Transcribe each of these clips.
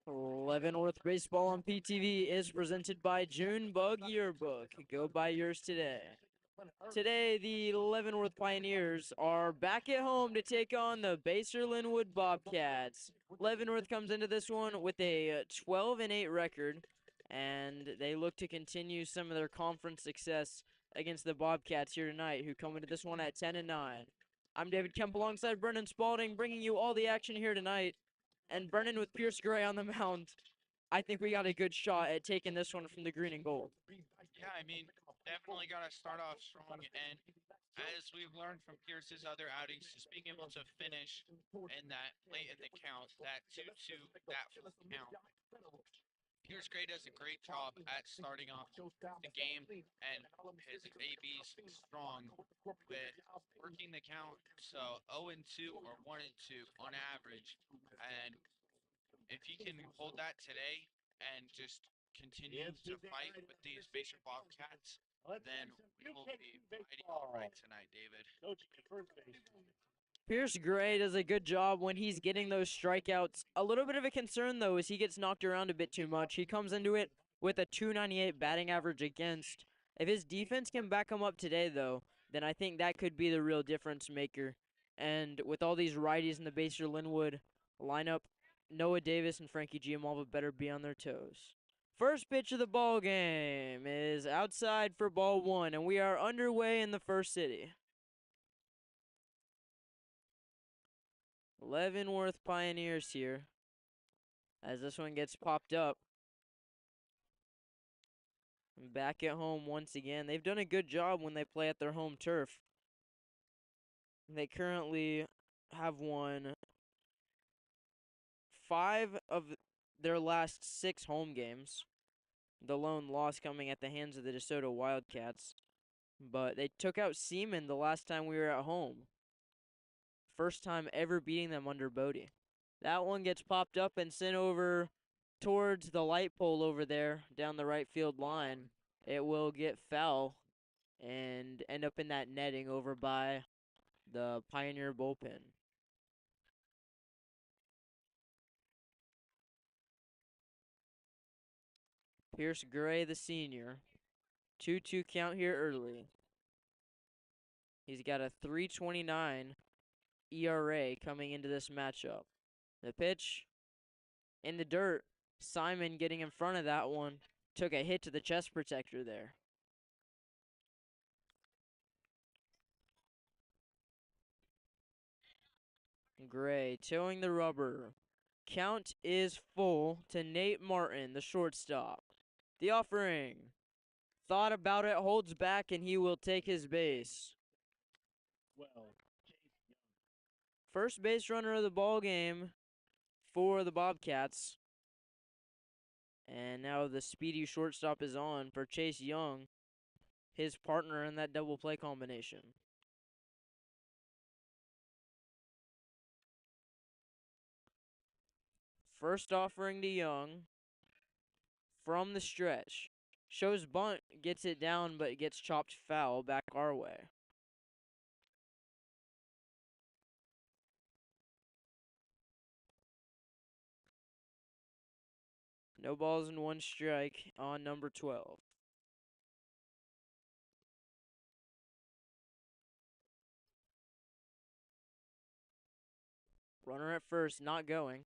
Leavenworth Baseball on PTV is presented by June Bug Yearbook. Go buy yours today. Today, the Leavenworth Pioneers are back at home to take on the Basehor-Linwood Bobcats. Leavenworth comes into this one with a 12-8 record, and they look to continue some of their conference success against the Bobcats here tonight, who come into this one at 10-9. I'm David Kemp alongside Brennan Spalding, bringing you all the action here tonight. And Brennan with Pierce Gray on the mound. I think we got a good shot at taking this one from the green and gold. Yeah, I mean, definitely got to start off strong. And as we've learned from Pierce's other outings, just being able to finish in that late in the count, that 2-2, that full count. Pierce Gray does a great job at starting off the game, and his AB's strong with working the count. So 0-2 or 1-2 on average. And if he can hold that today and just continue to fight with these Basehor Bobcats, then we will be fighting all right tonight, David. Pierce Gray does a good job when he's getting those strikeouts. A little bit of a concern, though, is he gets knocked around a bit too much. He comes into it with a 298 batting average against. If his defense can back him up today, though, then I think that could be the real difference maker. And with all these righties in the Basehor-Linwood lineup, Noah Davis and Frankie Giammalva better be on their toes. First pitch of the ball game is outside for ball one, and we are underway in the first inning. Leavenworth Pioneers here as this one gets popped up. Back at home once again. They've done a good job when they play at their home turf. They currently have won 5 of their last 6 home games. The lone loss coming at the hands of the DeSoto Wildcats. But they took out Seaman the last time we were at home. First time ever beating them under Bodie. That one gets popped up and sent over towards the light pole over there down the right field line. It will get foul and end up in that netting over by the Pioneer bullpen. Pierce Gray, the senior. 2-2 count here early. He's got a 3.29 ERA coming into this matchup. The pitch in the dirt. Simon getting in front of that one. Took a hit to the chest protector there. Gray towing the rubber. Count is full to Nate Martin, the shortstop. The offering. Thought about it, holds back, and he will take his base. First base runner of the ball game for the Bobcats. And now the speedy shortstop is on for Chase Young, his partner in that double play combination. First offering to Young from the stretch. Shows bunt, gets it down, but gets chopped foul back our way. No balls and 1 strike on number 12. Runner at first, not going.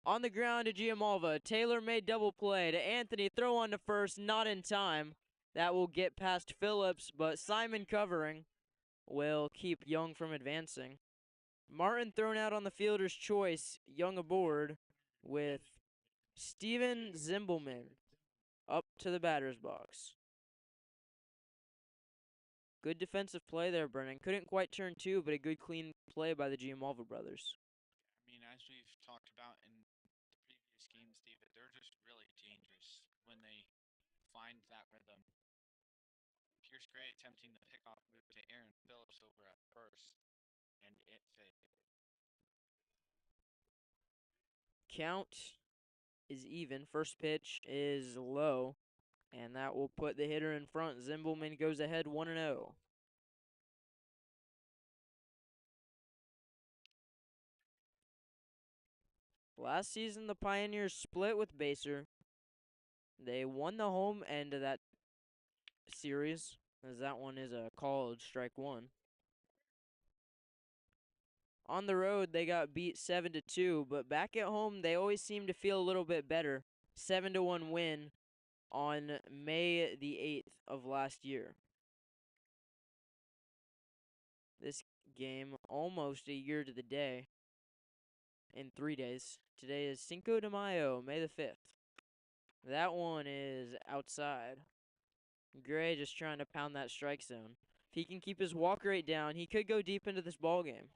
On the ground to Giammalva. Taylor made double play to Anthony. Throw on to first, not in time. That will get past Phillips, but Simon covering will keep Young from advancing. Martin thrown out on the fielder's choice. Young aboard with Steven Zimbelman up to the batter's box. Good defensive play there, Brennan. Couldn't quite turn 2, but a good clean play by the Giammalva brothers. I mean, as we've talked about in the previous games, David, they're just really dangerous when they find that rhythm. Pierce Gray attempting the pickoff move to Aaron Phillips over at first, and it failed. Count is even. First pitch is low, and that will put the hitter in front. Zimbelman goes ahead 1-0. Last season, the Pioneers split with Baser. They won the home end of that series, as that one is a college strike one. On the road, they got beat 7-2, but back at home, they always seem to feel a little bit better. 7-1 win on May the 8th of last year. This game almost a year to the day in 3 days. Today is Cinco de Mayo, May the 5th. That one is outside. Gray just trying to pound that strike zone. If he can keep his walk rate down, he could go deep into this ball game.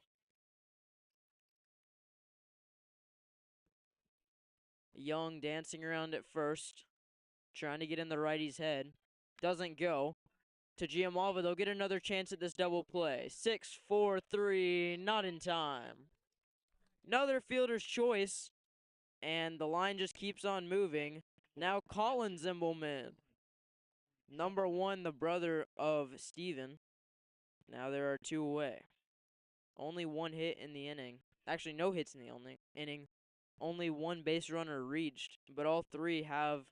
Young dancing around at first, trying to get in the righty's head. Doesn't go. To Giammalva, they'll get another chance at this double play. 6-4-3, not in time. Another fielder's choice, and the line just keeps on moving. Now Colin Zimbelman, number 1, the brother of Steven. Now there are 2 away. Only 1 hit in the inning. Actually, no hits in the inning. Only 1 base runner reached, but all 3 have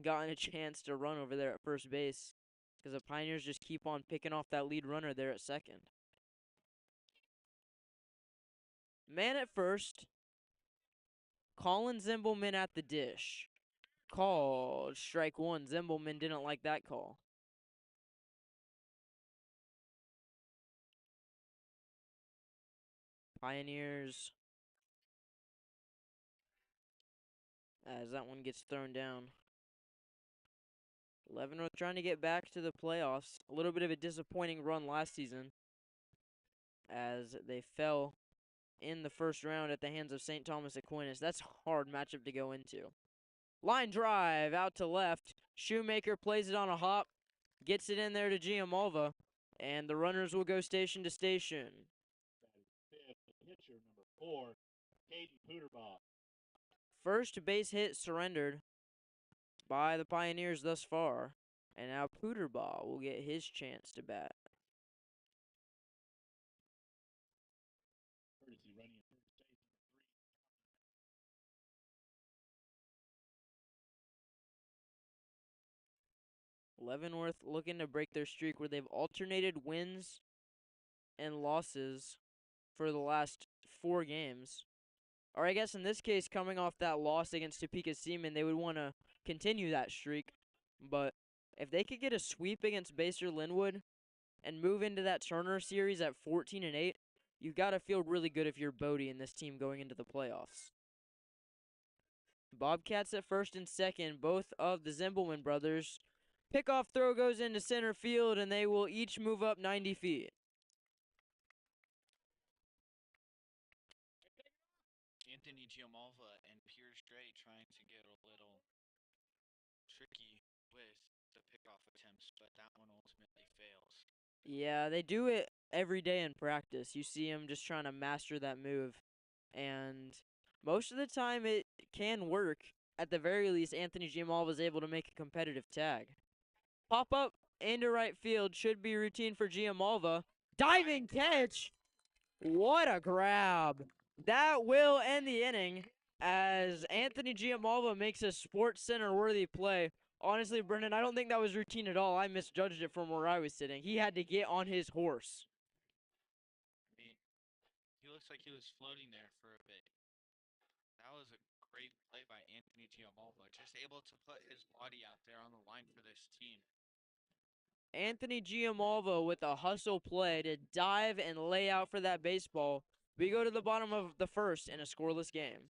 gotten a chance to run over there at first base because the Pioneers just keep on picking off that lead runner there at second. Man at first. Colin Zimbelman at the dish. Called strike 1. Zimbelman didn't like that call. Pioneers, as that one gets thrown down. Leavenworth trying to get back to the playoffs. A little bit of a disappointing run last season as they fell in the first round at the hands of St. Thomas Aquinas. That's a hard matchup to go into. Line drive out to left. Shoemaker plays it on a hop. Gets it in there to Giammalva. And the runners will go station to station. Pitcher number 4, Caden Pooterbaugh. First base hit surrendered by the Pioneers thus far. And now Pooterbaugh will get his chance to bat. Courtesy running at first base number 3. Leavenworth looking to break their streak where they've alternated wins and losses for the last 4 games. Or I guess in this case, coming off that loss against Topeka Seaman, they would want to continue that streak. But if they could get a sweep against Basehor-Linwood and move into that Turner series at 14-8, you've got to feel really good if you're Bodie in this team going into the playoffs. Bobcats at first and second, both of the Zimbelman brothers. Pickoff throw goes into center field, and they will each move up 90 feet. Anthony Giammalva and Piers Gray trying to get a little tricky with the pickoff attempts, but that one ultimately fails. Yeah, they do it every day in practice. You see them just trying to master that move. And most of the time it can work. At the very least, Anthony Giammalva was able to make a competitive tag. Pop up into right field should be routine for Giammalva. Diving catch! What a grab! That will end the inning as Anthony Giammalva makes a Sports Center worthy play. Honestly, Brendan, I don't think that was routine at all. I misjudged it from where I was sitting. He had to get on his horse. I mean, he looks like he was floating there for a bit. That was a great play by Anthony Giammalva, just able to put his body out there on the line for this team. Anthony Giammalva with a hustle play to dive and lay out for that baseball. We go to the bottom of the first in a scoreless game.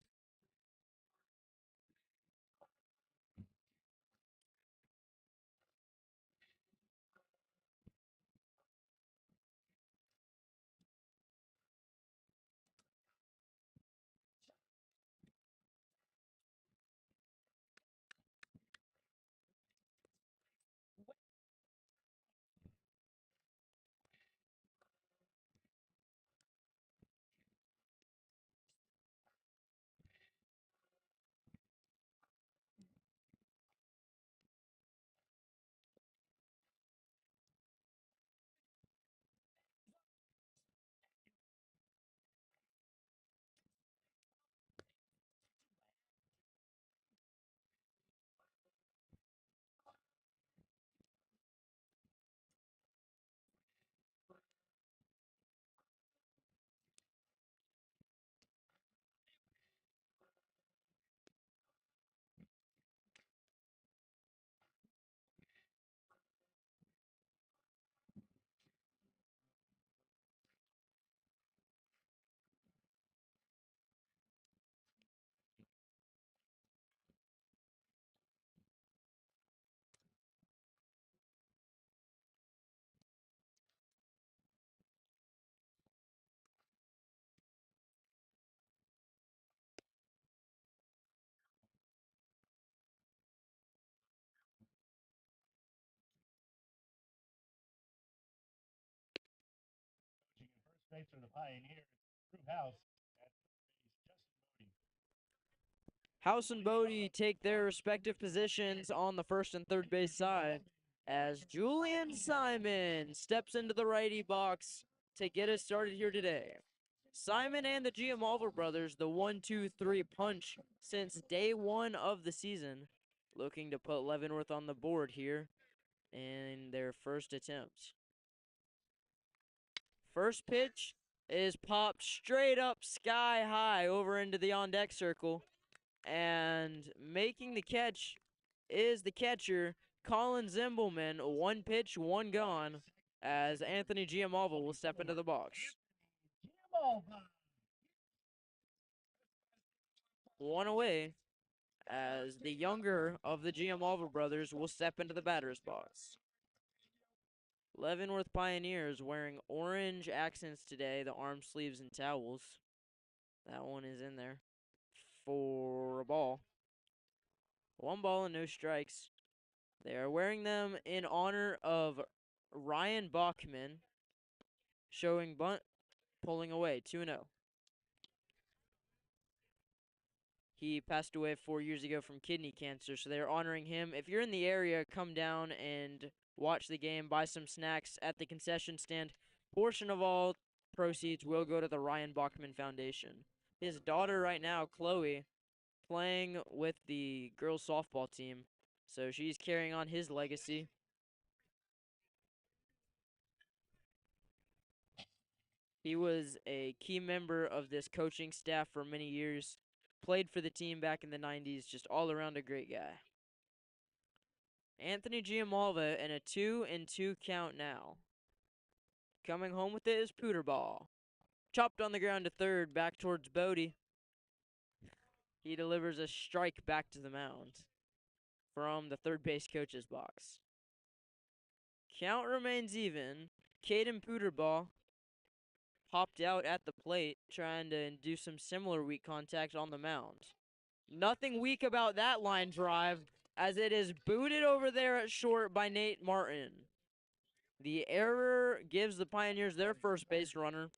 baser of the Pioneers, Drew House. At third base, Justin Bodie. House and Bodie take their respective positions on the first and third base side as Julian Simon steps into the righty box to get us started here today. Simon and the Giammalva brothers, the 1-2-3 punch since day one of the season, looking to put Leavenworth on the board here in their first attempt. First pitch is popped straight up sky high over into the on-deck circle, and making the catch is the catcher, Colin Zimbelman. One pitch, one gone, as Anthony Giammalva will step into the box. One away, as the younger of the Giammalva brothers will step into the batter's box. Leavenworth Pioneers wearing orange accents today, the arm sleeves and towels. That one is in there for a ball. 1 ball and no strikes. They are wearing them in honor of Ryan Bachman, showing bunt, pulling away, 2-0. He passed away 4 years ago from kidney cancer, so they're honoring him. If you're in the area, come down and watch the game, buy some snacks at the concession stand. Portion of all proceeds will go to the Ryan Bachman Foundation. His daughter right now, Chloe, playing with the girls softball team, so she's carrying on his legacy. He was a key member of this coaching staff for many years. Played for the team back in the 90s. Just all around a great guy. Anthony Giammalva in a 2-2 count now. Coming home with it is Pooterball. Chopped on the ground to third, back towards Bodie. He delivers a strike back to the mound from the third base coach's box. Count remains even. Caden Pooterball hopped out at the plate, trying to do some similar weak contact on the mound. Nothing weak about that line drive, as it is booted over there at short by Nate Martin. The error gives the Pioneers their first base runner.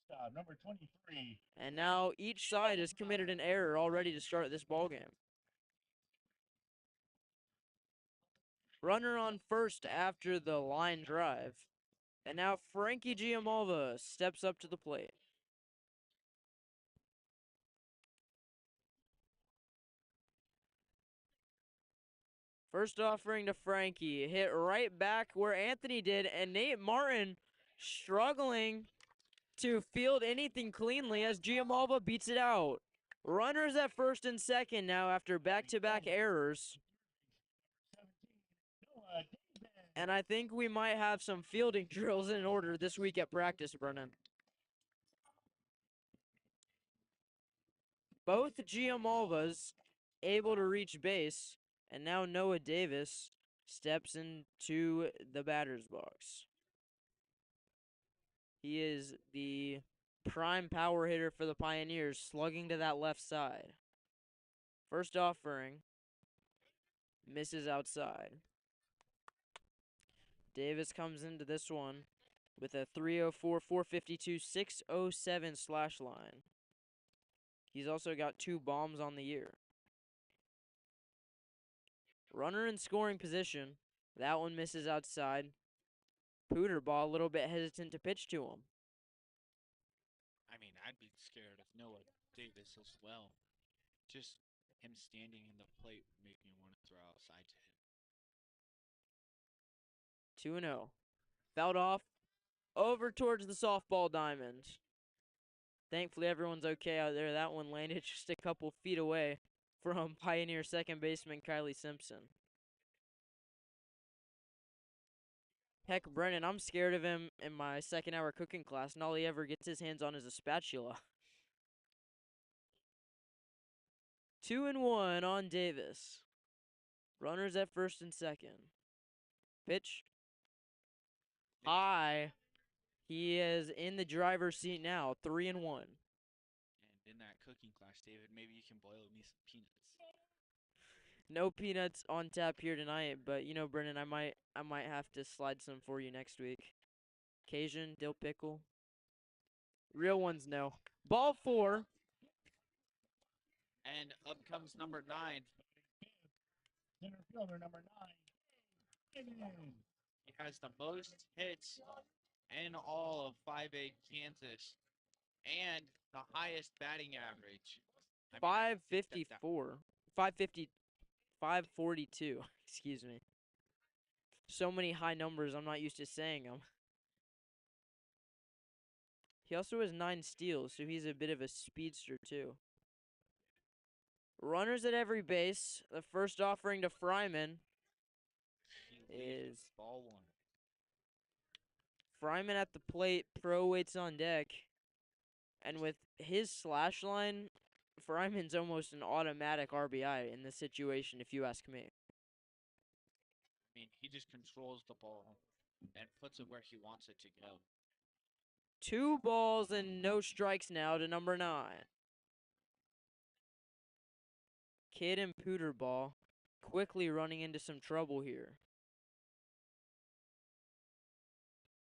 Shortstop, number 23. And now each side has committed an error already to start this ballgame. Runner on first after the line drive. And now Frankie Giammalva steps up to the plate. First offering to Frankie, hit right back where Anthony did, and Nate Martin struggling to field anything cleanly as Giammalva beats it out. Runners at first and second now after back-to-back errors. And I think we might have some fielding drills in order this week at practice, Brennan. Both Giammalvas able to reach base, and now Noah Davis steps into the batter's box. He is the prime power hitter for the Pioneers, slugging to that left side. First offering, misses outside. Davis comes into this one with a 304, 452, 607 slash line. He's also got 2 bombs on the year. Runner in scoring position. That one misses outside. Pooterball a little bit hesitant to pitch to him. I mean, I'd be scared of Noah Davis as well. Just him standing in the plate would make me want to throw outside to him. 2-0. Fouled off over towards the softball diamond. Thankfully, everyone's okay out there. That one landed just a couple feet away from Pioneer second baseman Kylie Simpson. Heck, Brennan, I'm scared of him in my second hour cooking class, and all he ever gets his hands on is a spatula. 2-1 on Davis. Runners at first and second. Pitch. High. He is in the driver's seat now, 3-1. And in that cooking class, David, maybe you can boil me some peanuts. No peanuts on tap here tonight, but you know, Brennan, I might have to slide some for you next week. Cajun, dill pickle. Real ones know. Ball 4. And up comes number 9. Center fielder number 9. David. He has the most hits in all of 5A Kansas and the highest batting average. I mean, I think that 554. 550. 542. Excuse me. So many high numbers, I'm not used to saying them. He also has 9 steals, so he's a bit of a speedster, too. Runners at every base. The first offering to Fryman he leads is ball 1. Fryman at the plate, pro waits on deck. And with his slash line, Fryman's almost an automatic RBI in this situation, if you ask me. I mean, he just controls the ball and puts it where he wants it to go. 2 balls and no strikes now to number 9. Kid and Pooter ball quickly running into some trouble here.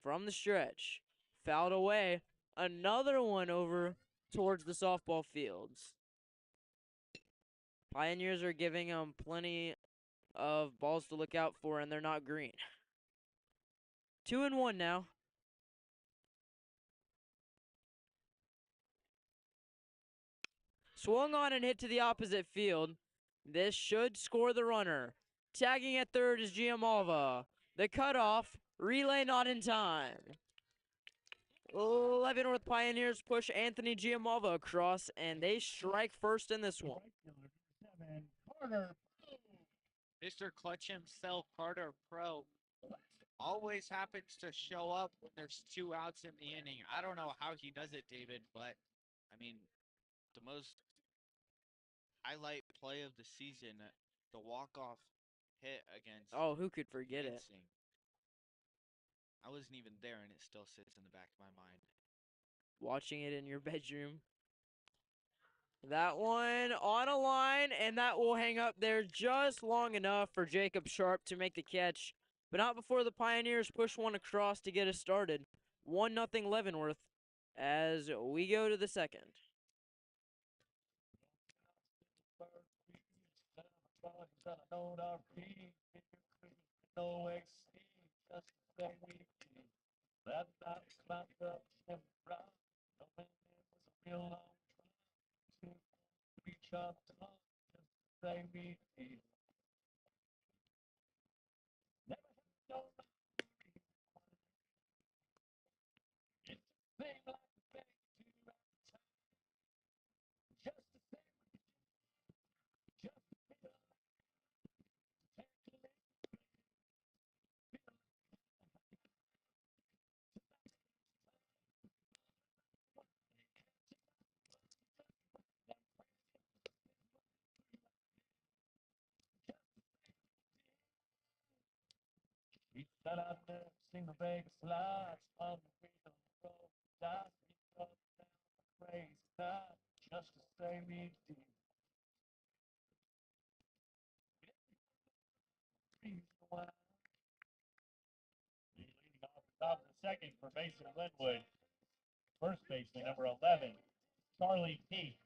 From the stretch, fouled away. Another one over towards the softball fields. Pioneers are giving them plenty of balls to look out for, and they're not green. 2-1 now. Swung on and hit to the opposite field. This should score the runner. Tagging at third is Giammalva. The cutoff, relay not in time. Leavenworth Pioneers push Anthony Giammalva across, and they strike first in this one. Right fielder number 7. Carter. Mr. Clutch himself, Carter Pro, always happens to show up when there's 2 outs in the inning. I don't know how he does it, David, but I mean, the most highlight play of the season, the walk-off hit against Oh, who could forget it? Lansing. I wasn't even there, and it still sits in the back of my mind. Watching it in your bedroom. That one on a line, and that will hang up there just long enough for Jacob Sharp to make the catch, but not before the Pioneers push one across to get us started. 1-0 Leavenworth as we go to the second. He sat out there, sing the Vegas lights, on the wheel of the road, dice, he up down the crazy night, just to say me deep. Leading off the top of the second for Basehor-Linwood, first baseman number 11, Charlie Peak.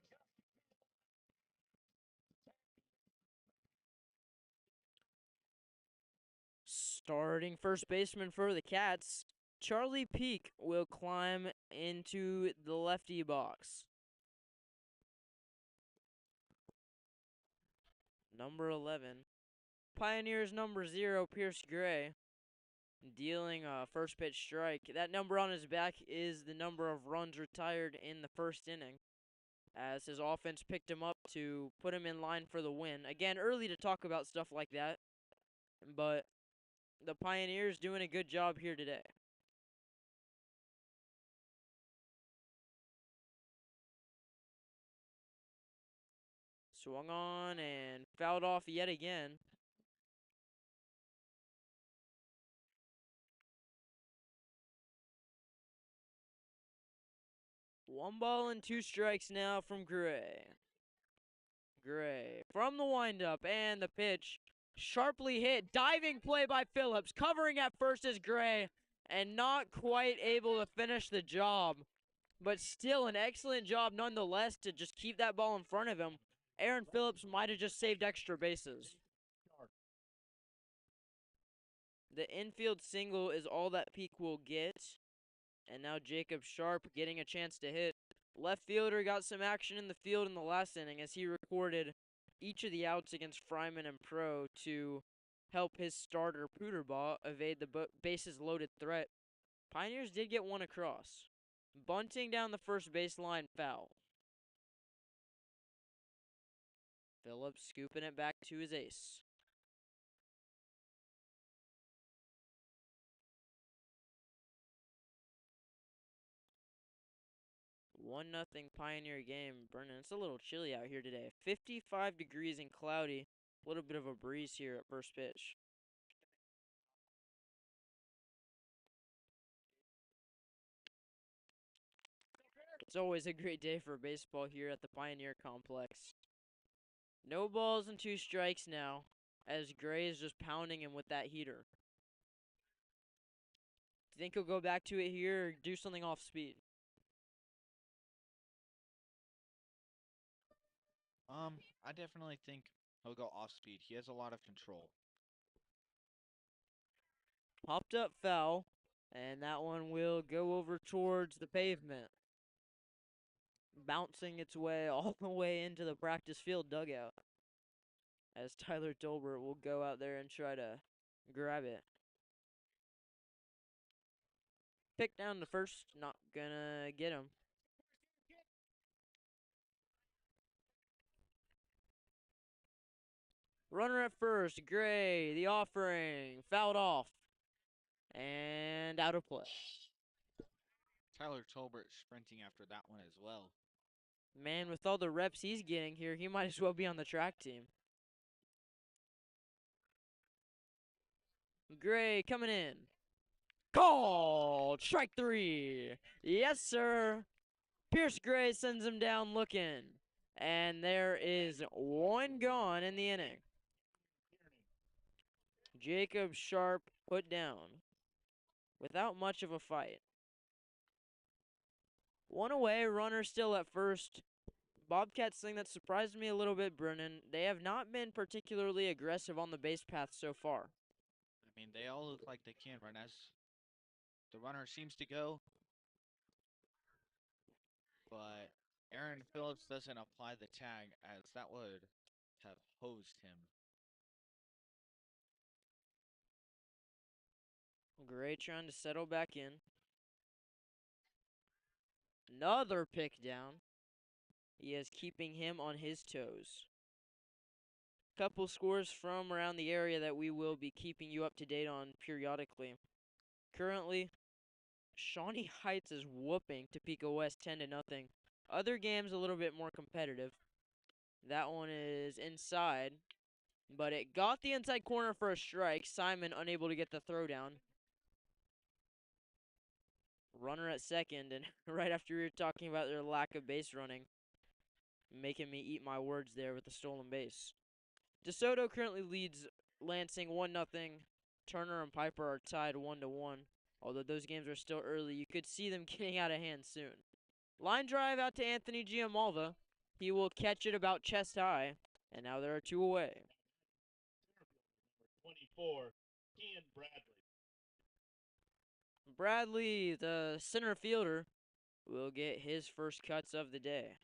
Starting first baseman for the Cats, Charlie Peak will climb into the lefty box. Number 11. Pioneers number 0, Pierce Gray, dealing a first pitch strike. That number on his back is the number of runs retired in the first inning, as his offense picked him up to put him in line for the win. Again, early to talk about stuff like that, but the Pioneers doing a good job here today. Swung on and fouled off yet again. One ball and 2 strikes now from Gray. Gray from the windup and the pitch. Sharply hit. Diving play by Phillips. Covering at first is Gray. And not quite able to finish the job. but still an excellent job nonetheless to just keep that ball in front of him. Aaron Phillips might have just saved extra bases. The infield single is all that Peak will get. And now Jacob Sharp getting a chance to hit. Left fielder got some action in the field in the last inning as he recorded each of the outs against Fryman and Pro to help his starter Puderbaugh evade the bases loaded threat. Pioneers did get one across. Bunting down the first baseline, foul. Phillips scooping it back to his ace. One nothing Pioneer game. Brennan, it's a little chilly out here today. 55 degrees and cloudy. A little bit of a breeze here at first pitch. It's always a great day for baseball here at the Pioneer Complex. No balls and 2 strikes now, as Gray is just pounding him with that heater. Do you think he'll go back to it here or do something off speed? I definitely think he'll go off speed. He has a lot of control. Popped up foul, and that one will go over towards the pavement, bouncing its way all the way into the practice field dugout, as Tyler Dolbert will go out there and try to grab it. Pick down the first, not gonna get him. Runner at first, Gray, the offering, fouled off, and out of play. Tyler Tolbert sprinting after that one as well. Man, with all the reps he's getting here, he might as well be on the track team. Gray coming in. Called! Strike 3! Yes, sir! Pierce Gray sends him down looking. And there is one gone in the inning. Jacob Sharp put down without much of a fight. One away, runner still at first. Bobcats thing that surprised me a little bit, Brennan. They have not been particularly aggressive on the base path so far. I mean, they all look like they can run as the runner seems to go. But Aaron Phillips doesn't apply the tag as that would have hosed him. Gray trying to settle back in. Another pick down. He is keeping him on his toes. Couple scores from around the area that we will be keeping you up to date on periodically. Currently, Shawnee Heights is whooping Topeka West 10-0. Other games a little bit more competitive. That one is inside, but it got the inside corner for a strike. Simon unable to get the throw down. Runner at second, and right after we were talking about their lack of base running, making me eat my words there with the stolen base. DeSoto currently leads Lansing 1-0. Turner and Piper are tied 1-1. Although those games are still early, you could see them getting out of hand soon. Line drive out to Anthony Giamalva. He will catch it about chest high, and now there are 2 away. 24, Ian Bradley. Bradley, the center fielder, will get his first cuts of the day.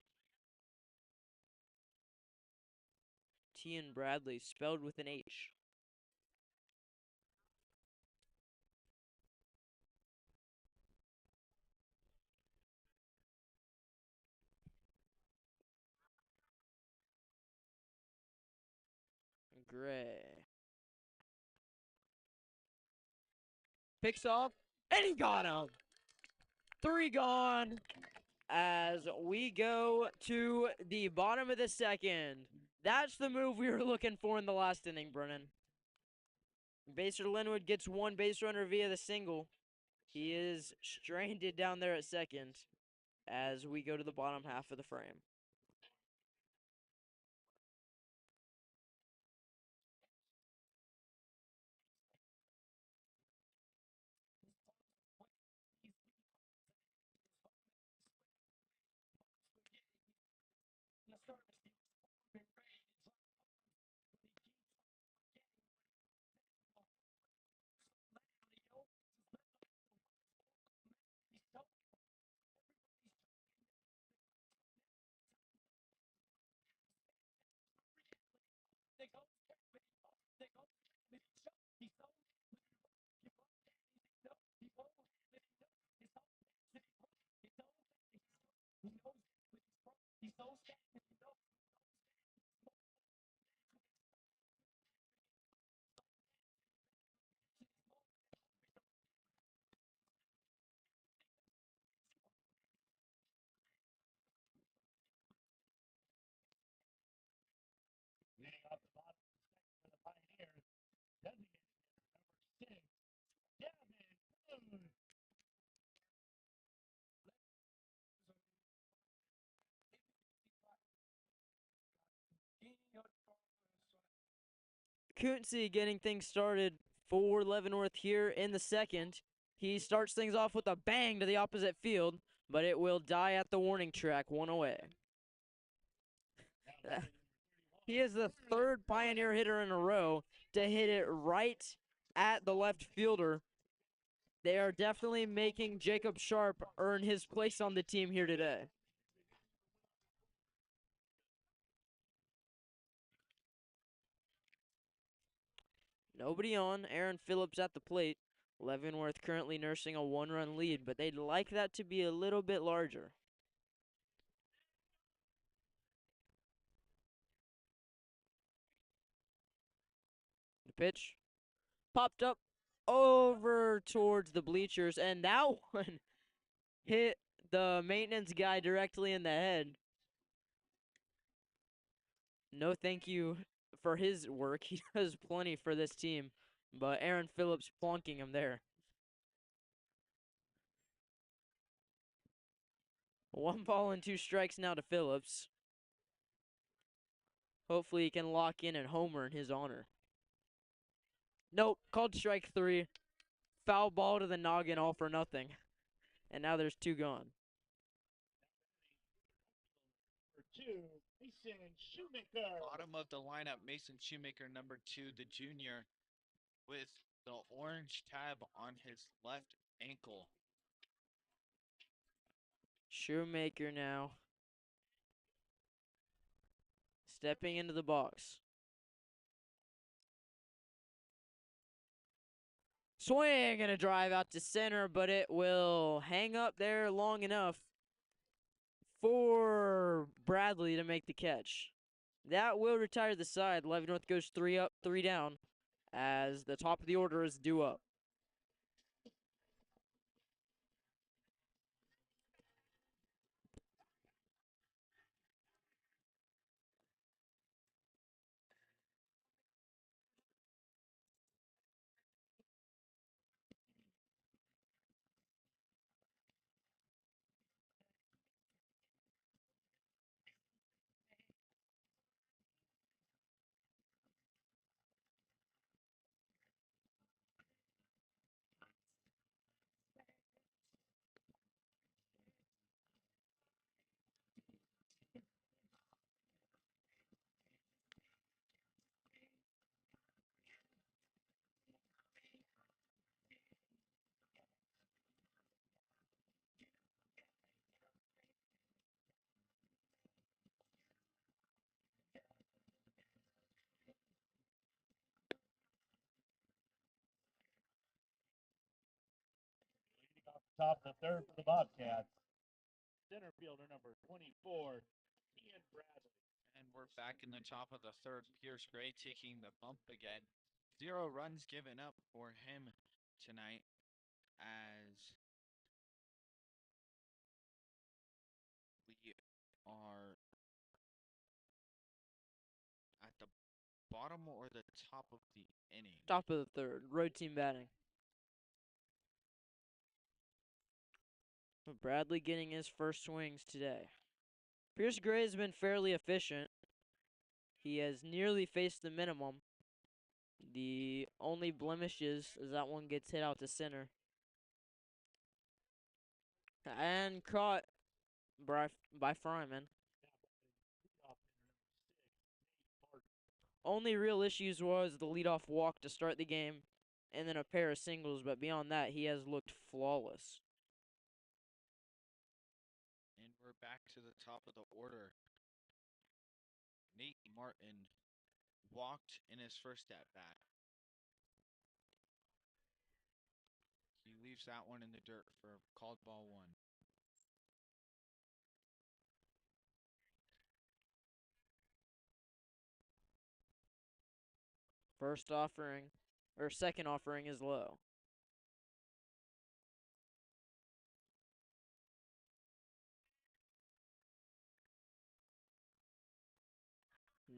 Tian Bradley, spelled with an H. Gray. Picks off, and he got him. 3 gone as we go to the bottom of the second. That's the move we were looking for in the last inning, Brennan. Basehor-Linwood gets 1 base runner via the single. He is stranded down there at second as we go to the bottom half of the frame. Kunze getting things started for Leavenworth here in the second. He starts things off with a bang to the opposite field, but it will die at the warning track, one away. He is the third Pioneer hitter in a row to hit it right at the left fielder. They are definitely making Jacob Sharp earn his place on the team here today. Nobody on. Aaron Phillips at the plate. Leavenworth currently nursing a one-run lead, but they'd like that to be a little bit larger. The pitch popped up over towards the bleachers, and that one hit the maintenance guy directly in the head. No thank you for his work. He does plenty for this team, but Aaron Phillips plunking him there. 1 ball and 2 strikes now to Phillips. Hopefully he can lock in and homer in his honor. Nope, called strike 3. Foul ball to the noggin, all for nothing. And now there's 2 gone. For 2, Mason Shoemaker. Bottom of the lineup, Mason Shoemaker, number 2, the junior, with the orange tab on his left ankle. Shoemaker now stepping into the box. Swing and a drive out to center, but it will hang up there long enough for Bradley to make the catch. That will retire the side. Leavenworth goes 3 up, 3 down, as the top of the order is due up. Top of the third for the Bobcats. Center fielder number 24, Ian Bradley. And we're back in the top of the third. Pierce Gray taking the bump again. 0 runs given up for him tonight, as we are at the bottom or the top of the inning. Top of the third, road team batting. Bradley getting his first swings today. Pierce Gray has been fairly efficient. He has nearly faced the minimum. The only blemish is that one gets hit out to center. And caught by Fryman. Only real issues was the leadoff walk to start the game, and then a pair of singles, but beyond that, he has looked flawless. And we're back to the top of the order. Nate Martin walked in his first at bat. He leaves that one in the dirt for called ball 1. First offering, or second offering is low.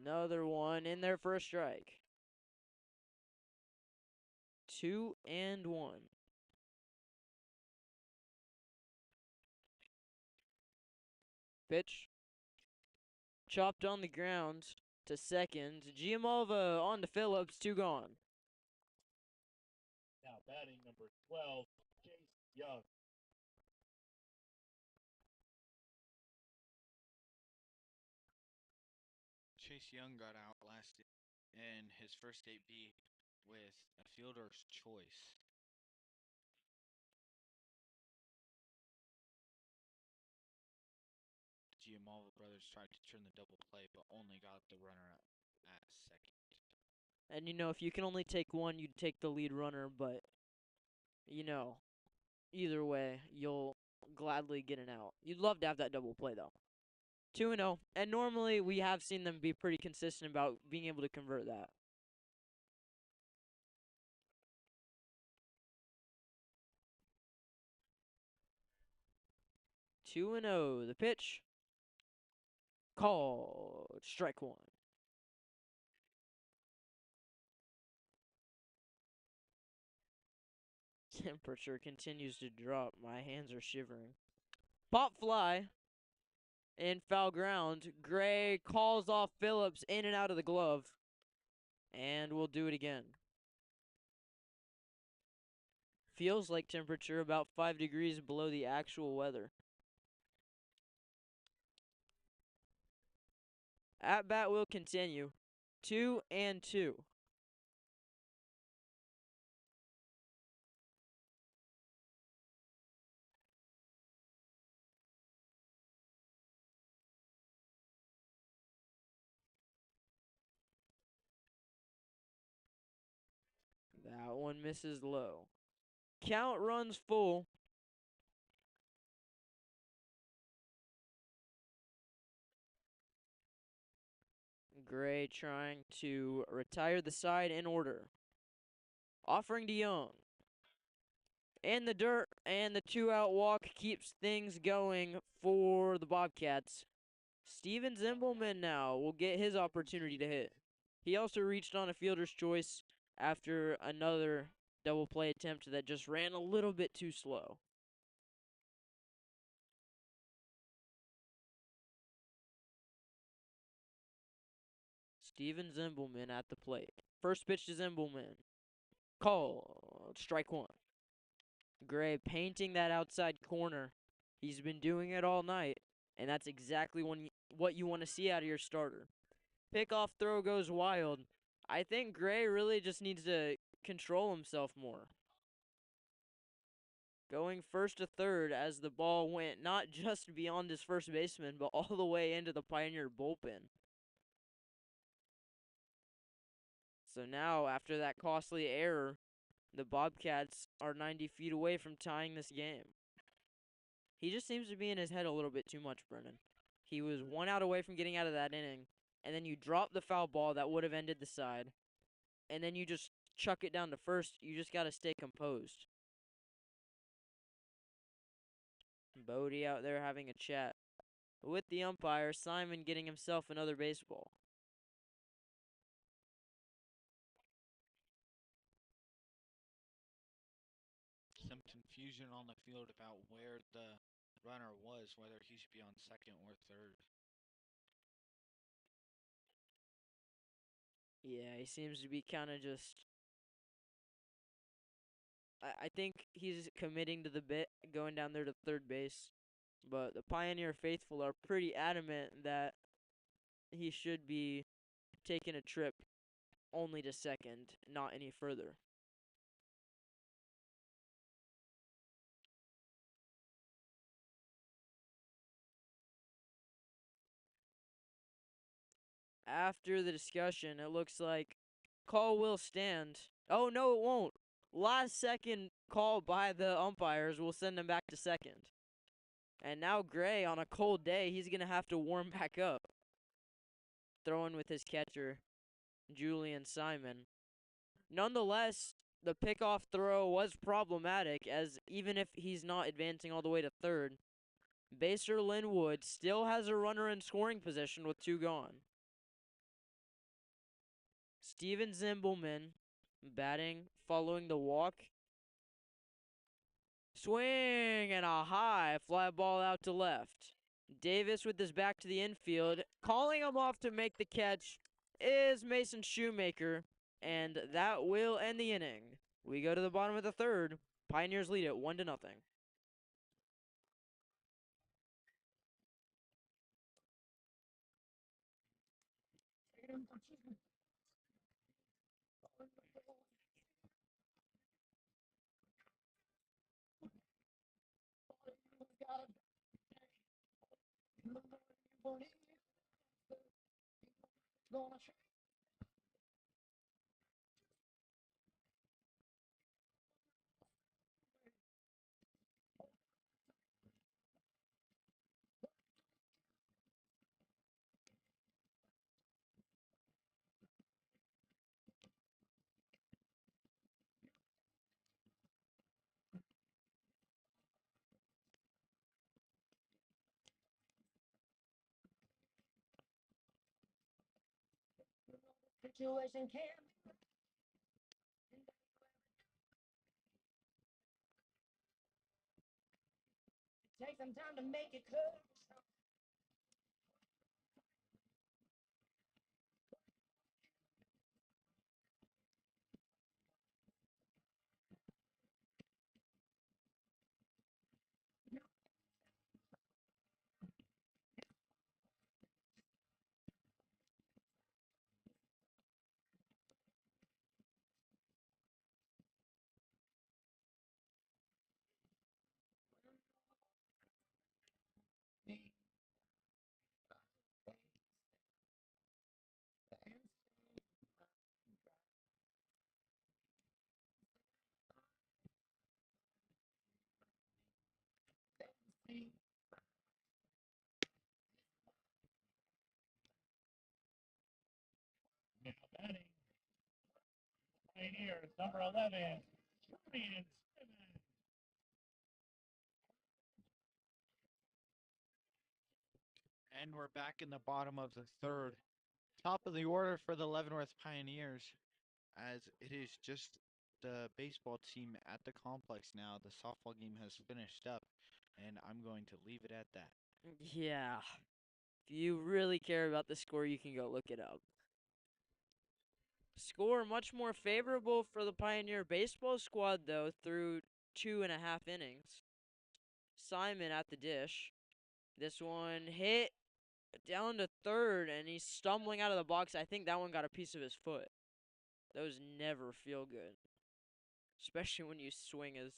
Another one in there for a strike. 2-1. Pitch. Chopped on the ground. to second. Giammalva on to Phillips, 2 gone. Now batting number 12, Chase Young. Chase Young got outlasted in his first AB with a fielder's choice. Giammalva brothers tried to turn the double play, but only got the runner at second. And if you can only take one, you'd take the lead runner, but either way, you'll gladly get an out. You'd love to have that double play though. 2-0, and normally we have seen them be pretty consistent about being able to convert that. Two and 0. The pitch. Called. Strike 1. Temperature continues to drop. My hands are shivering. Pop fly. In foul ground. Gray calls off Phillips in and out of the glove. And we'll do it again. Feels like temperature about 5 degrees below the actual weather. At bat will continue. 2 and 2. That one misses low. Count runs full. Gray trying to retire the side in order. Offering to Young. In the dirt, and the 2-out walk keeps things going for the Bobcats. Steven Zimbelman now will get his opportunity to hit. He also reached on a fielder's choice after another double play attempt that just ran a little bit too slow. Steven Zimbelman at the plate. First pitch to Zimbelman. Called. Strike 1. Gray painting that outside corner. He's been doing it all night, and that's exactly what you want to see out of your starter. Pickoff throw goes wild. I think Gray really just needs to control himself more. Going first to third as the ball went not just beyond his first baseman, but all the way into the Pioneer bullpen. So now, after that costly error, the Bobcats are 90 feet away from tying this game. He just seems to be in his head a little bit too much, Brennan. He was 1 out away from getting out of that inning, and then you drop the foul ball that would have ended the side, and then you just chuck it down to first. You just got to stay composed. Bodie out there having a chat with the umpire, Simon getting himself another baseball. Some confusion on the field about where the runner was, whether he should be on second or third. Yeah, he seems to be kind of just... I think he's committing to the bit, going down there to third base. But the Pioneer faithful are pretty adamant that he should be taking a trip only to second, not any further. After the discussion, it looks like call will stand. Oh, no, it won't. Last second call by the umpires will send him back to second. And now Gray, on a cold day, he's going to have to warm back up. Throwing with his catcher, Julian Simon. Nonetheless, the pickoff throw was problematic, as even if he's not advancing all the way to third, Basehor-Linwood still has a runner in scoring position with 2 gone. Steven Zimbelman batting, following the walk. Swing and a high fly ball out to left. Davis with his back to the infield, calling him off to make the catch is Mason Shoemaker, and that will end the inning. We go to the bottom of the third. Pioneers lead it 1-0. Situation can take some time to make it clear. Now batting, Pioneers, number 11, Julian Simmons. And we're back in the bottom of the third. Top of the order for the Leavenworth Pioneers, as it is just the baseball team at the complex now. The softball game has finished up, and I'm going to leave it at that. Yeah. If you really care about the score, you can go look it up. Score much more favorable for the Pioneer baseball squad, though, through 2.5 innings. Simon at the dish. This one hit down to third, and he's stumbling out of the box. I think that one got a piece of his foot. Those never feel good, especially when you swing as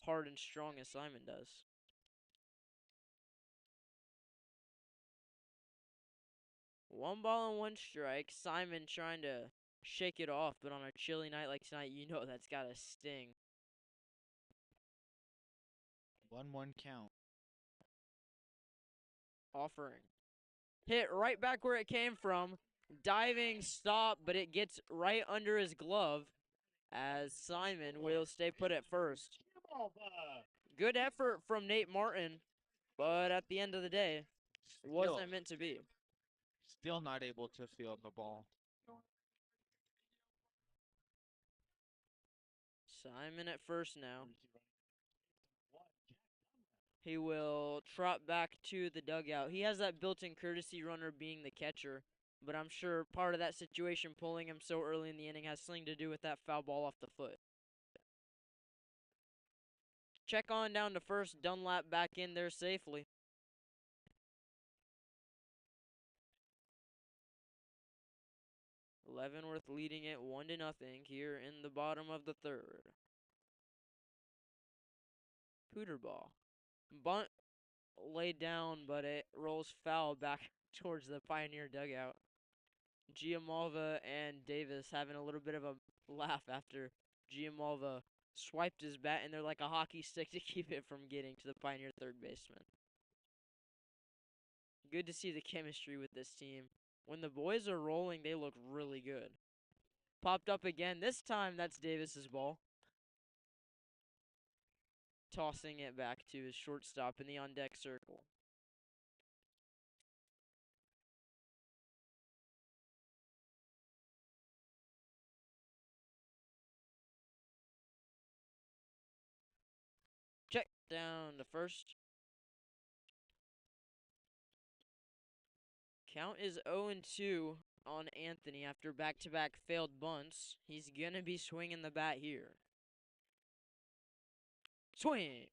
hard and strong as Simon does. One ball and one strike. Simon trying to shake it off, but on a chilly night like tonight, you know that's got to sting. 1-1 count. Offering. Hit right back where it came from. Diving stop, but it gets right under his glove as Simon will stay put at first. Good effort from Nate Martin, but at the end of the day, wasn't meant to be. Still not able to field the ball. Simon at first now. He will trot back to the dugout. He has that built-in courtesy runner being the catcher, but I'm sure part of that situation pulling him so early in the inning has something to do with that foul ball off the foot. Check on down to first. Dunlap back in there safely. Leavenworth leading it 1-0 here in the bottom of the third. Pooter ball. Bunt laid down, but it rolls foul back towards the Pioneer dugout. Giamalva and Davis having a little bit of a laugh after Giamalva swiped his bat in there like a hockey stick to keep it from getting to the Pioneer third baseman. Good to see the chemistry with this team. When the boys are rolling, they look really good. Popped up again. This time, that's Davis's ball. Tossing it back to his shortstop in the on-deck circle. Check down to first. Count is 0-2 on Anthony after back-to-back failed bunts. He's going to be swinging the bat here. Swing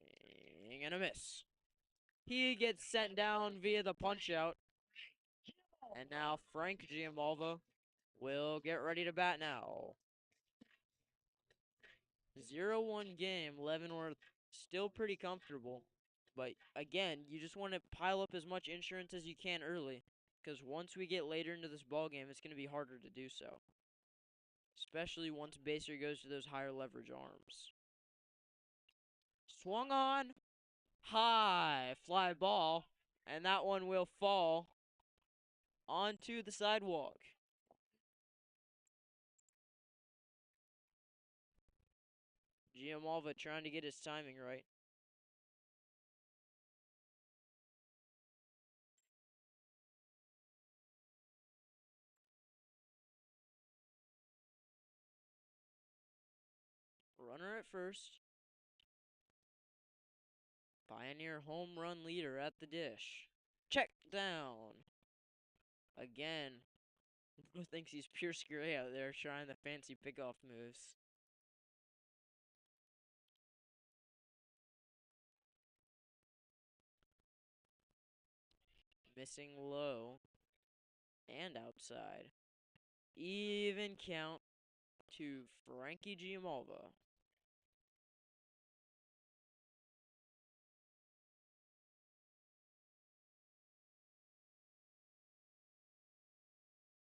and a miss. He gets sent down via the punch-out. And now Frank Giammalva will get ready to bat now. 0-1 game. Leavenworth still pretty comfortable. But again, you just want to pile up as much insurance as you can early. Because once we get later into this ball game, it's going to be harder to do so. Especially once Baser goes to those higher leverage arms. Swung on. High fly ball. And that one will fall onto the sidewalk. Giammalva trying to get his timing right. Runner at first. Pioneer home run leader at the dish. Check down. Again. Who thinks he's Pierce Gray out there trying the fancy pickoff moves? Missing low. And outside. Even count to Frankie Giammalva.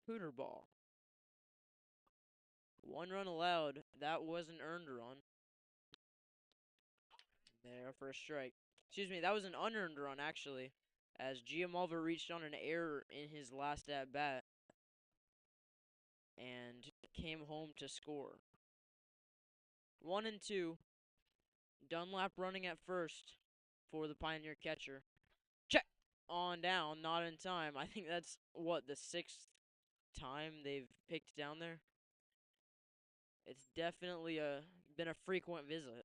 Pooter ball. 1 run allowed. That was an earned run. There for a strike. Excuse me, that was an unearned run, actually. As Giammalva reached on an error in his last at-bat. And came home to score. 1-2. Dunlap running at first for the Pioneer catcher. Check on down, not in time. I think that's, what, the 6th time they've picked down there? It's definitely been a frequent visit.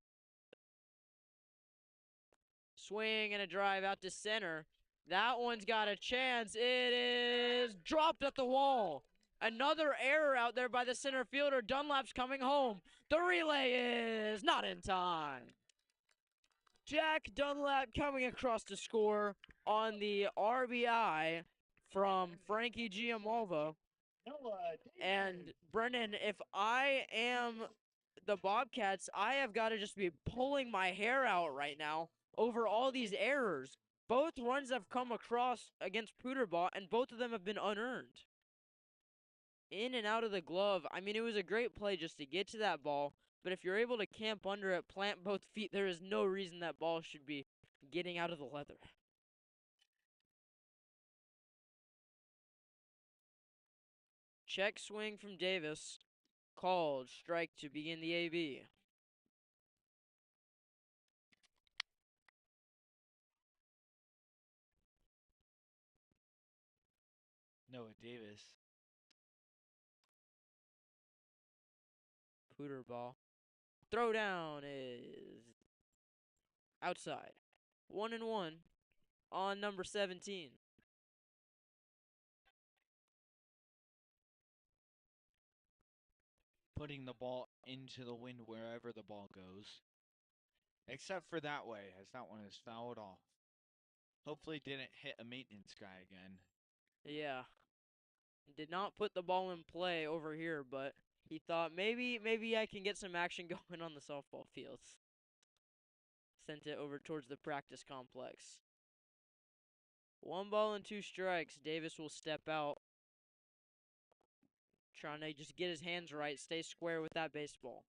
Swing and a drive out to center. That one's got a chance. It is dropped at the wall. Another error out there by the center fielder. Dunlap's coming home. The relay is not in time. Jack Dunlap coming across to score on the RBI from Frankie Giammalva. And Brennan, if I am the Bobcats, I have got to just be pulling my hair out right now over all these errors. Both runs have come across against Pooterball, and both of them have been unearned. In and out of the glove. I mean, it was a great play just to get to that ball, but if you're able to camp under it, plant both feet, there is no reason that ball should be getting out of the leather. Check swing from Davis. Called. Strike to begin the AB. Noah Davis. Pooter ball. Throw down is outside. 1-1 on number 17. Putting the ball into the wind wherever the ball goes. Except for that way, as that one is fouled off. Hopefully didn't hit a maintenance guy again. Yeah. Did not put the ball in play over here, but he thought maybe I can get some action going on the softball fields. Sent it over towards the practice complex. 1 ball and 2 strikes. Davis will step out. Trying to just get his hands right, stay square with that baseball.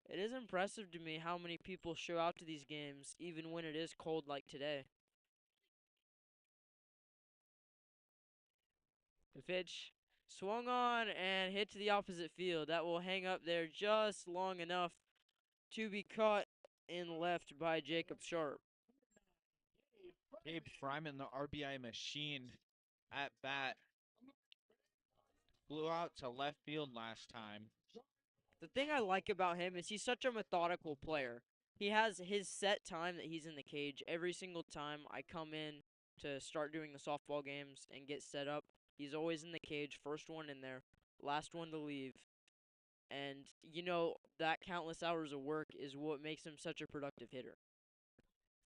It is impressive to me how many people show out to these games, even when it is cold like today. The pitch swung on and hit to the opposite field. That will hang up there just long enough to be caught in left by Jacob Sharp. Gabe Fryman, the RBI machine at bat. Blew out to left field last time. The thing I like about him is he's such a methodical player. He has his set time that he's in the cage. Every single time I come in to start doing the softball games and get set up. He's always in the cage, first one in there, last one to leave. And, that countless hours of work is what makes him such a productive hitter.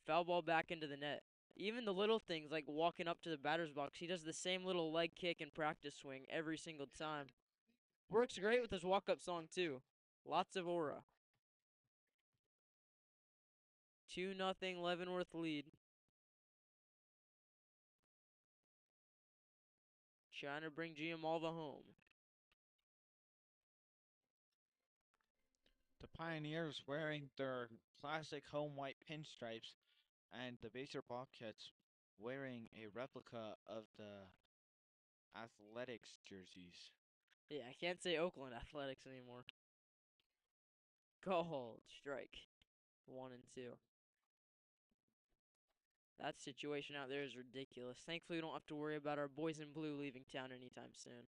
Foul ball back into the net. Even the little things like walking up to the batter's box, he does the same little leg kick and practice swing every single time. Works great with his walk-up song, too. Lots of aura. 2-0 Leavenworth lead. Trying to bring Giamalva home. The Pioneers wearing their classic home white pinstripes, and the Basehor Bobcats wearing a replica of the Athletics jerseys. Yeah, I can't say Oakland Athletics anymore. Called strike. 1 and 2. That situation out there is ridiculous. Thankfully, we don't have to worry about our boys in blue leaving town anytime soon.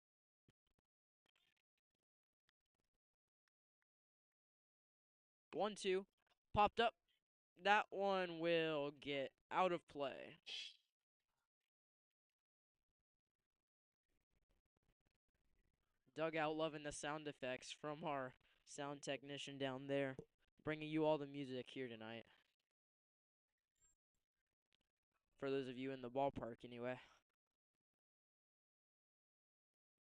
One, two. Popped up. That one will get out of play. Dugout loving the sound effects from our sound technician down there. Bringing you all the music here tonight. For those of you in the ballpark, anyway.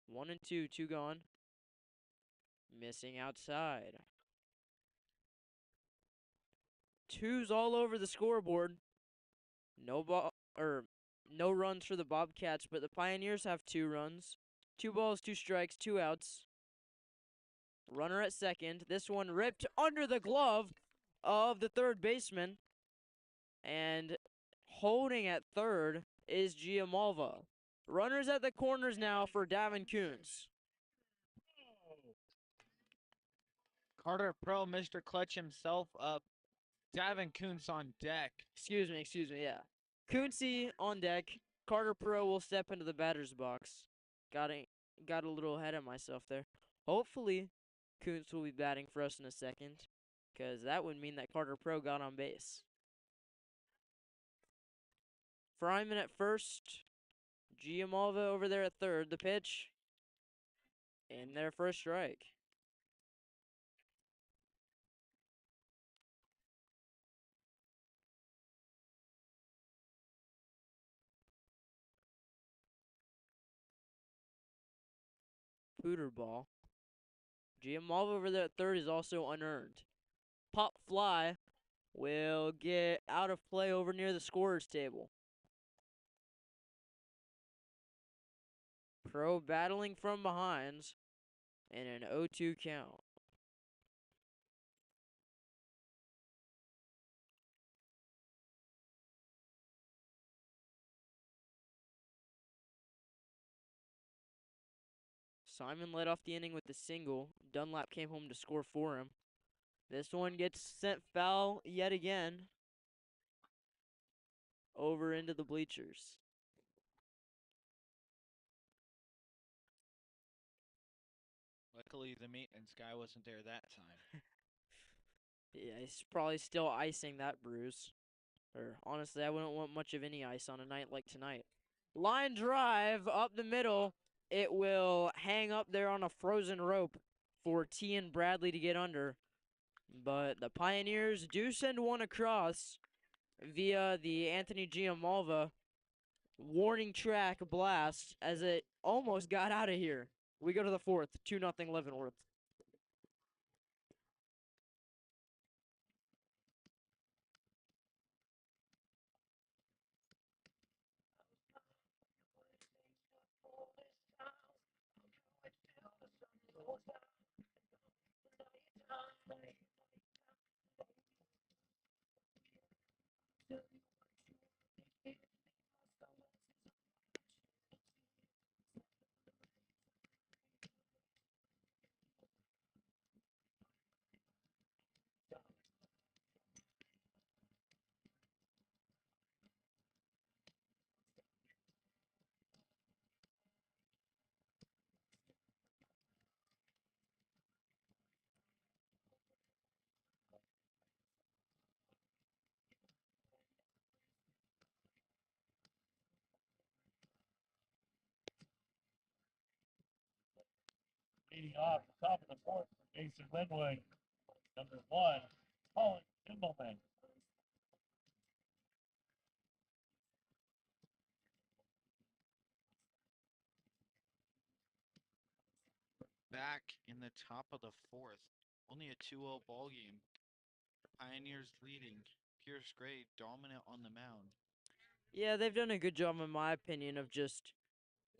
1 and 2, 2 gone. Missing outside. Twos all over the scoreboard. No runs for the Bobcats, but the Pioneers have 2 runs. 2 balls, 2 strikes, 2 outs. Runner at second. This one ripped under the glove of the third baseman. And holding at third is Giamalva. Runners at the corners now for Davin Coons. Carter Pro, Mr. Clutch himself up. Davin Kuntz on deck. Excuse me, yeah. Coonsey on deck. Carter Pro will step into the batter's box. Got a little ahead of myself there. Hopefully, Kuntz will be batting for us in a second, because that would mean that Carter Pro got on base. Fryman at first. Giamalva over there at third. The pitch. In there for a strike. Pooter ball. Giamalva over there at third is also unearned. Pop fly will get out of play over near the scorer's table. Pro battling from behind in an 0-2 count. Simon led off the inning with a single. Dunlap came home to score for him. This one gets sent foul yet again over into the bleachers. Luckily, the maintenance guy wasn't there that time. Yeah, he's probably still icing that bruise. Or honestly, I wouldn't want much of any ice on a night like tonight. Line drive up the middle. It will hang up there on a frozen rope for T and Bradley to get under. But the Pioneers do send one across via the Anthony Giamalva warning track blast as it almost got out of here. We go to the fourth, 2-0 Leavenworth. Leading off the top of the fourth for Basehor-Linwood, number 1, Colin Kimmelman. Back in the top of the fourth. Only a 2-0 ball game. Pioneers leading. Pierce Gray dominant on the mound. Yeah, they've done a good job, in my opinion, of just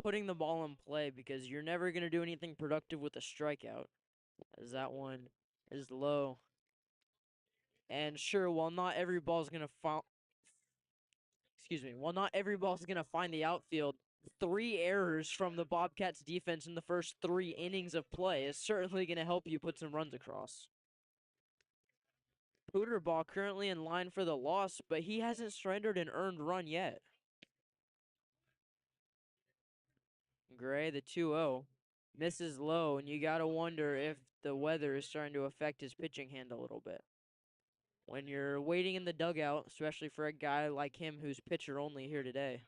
putting the ball in play because you're never going to do anything productive with a strikeout, as that one is low. And sure, while not every ball's going to while not every ball's going to find the outfield, 3 errors from the Bobcats defense in the first 3 innings of play is certainly going to help you put some runs across. Ball currently in line for the loss, but he hasn't surrendered an earned run yet. Gray, the 2-0, misses low, and you got to wonder if the weather is starting to affect his pitching hand a little bit. When you're waiting in the dugout, especially for a guy like him who's pitcher only here today,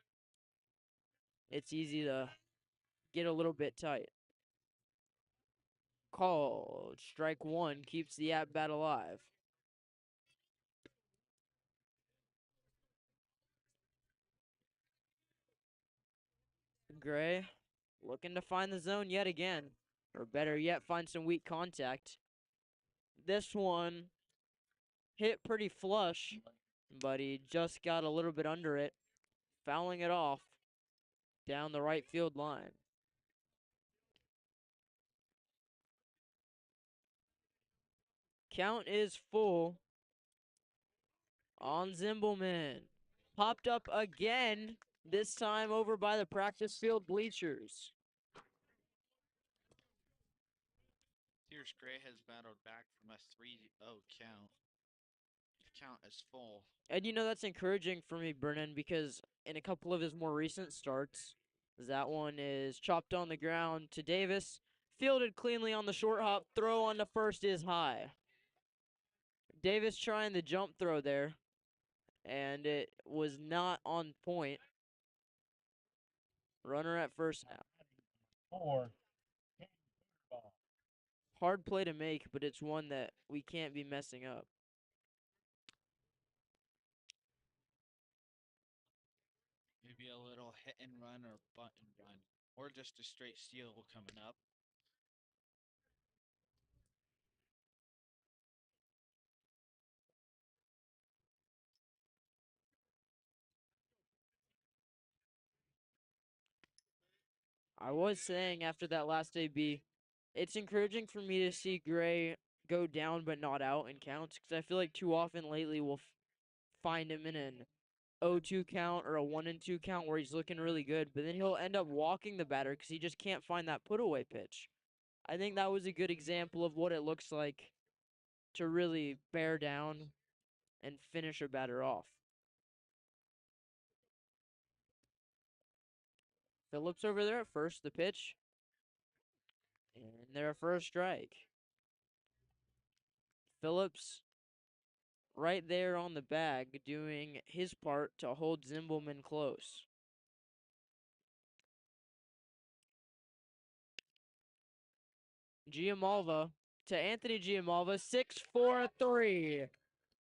it's easy to get a little bit tight. Called. Strike 1 keeps the at-bat alive. Gray looking to find the zone yet again, or better yet, find some weak contact. This one hit pretty flush, but he just got a little bit under it, fouling it off down the right field line. Count is full on Zimbelman. Popped up again, this time over by the practice field bleachers. Pierce Gray has battled back from a 3-0 count. Count is full. And you know, that's encouraging for me, Brennan, because in a couple of his more recent starts, that one is chopped on the ground to Davis, fielded cleanly on the short hop, throw on the first is high. Davis trying the jump throw there, and it was not on point. Runner at first now. 4, Hard play to make, but it's one that we can't be messing up. Maybe a little hit and run or bunt and run. Or just a straight steal coming up. I was saying after that last AB, it's encouraging for me to see Gray go down but not out in counts, because I feel like too often lately we'll find him in an 0-2 count or a 1-2 count where he's looking really good, but then he'll end up walking the batter because he just can't find that put away pitch. I think that was a good example of what it looks like to really bear down and finish a batter off. Phillips over there at first, the pitch. And their first strike. Phillips right there on the bag doing his part to hold Zimbelman close. Giamalva to Anthony Giamalva, 6-4-3.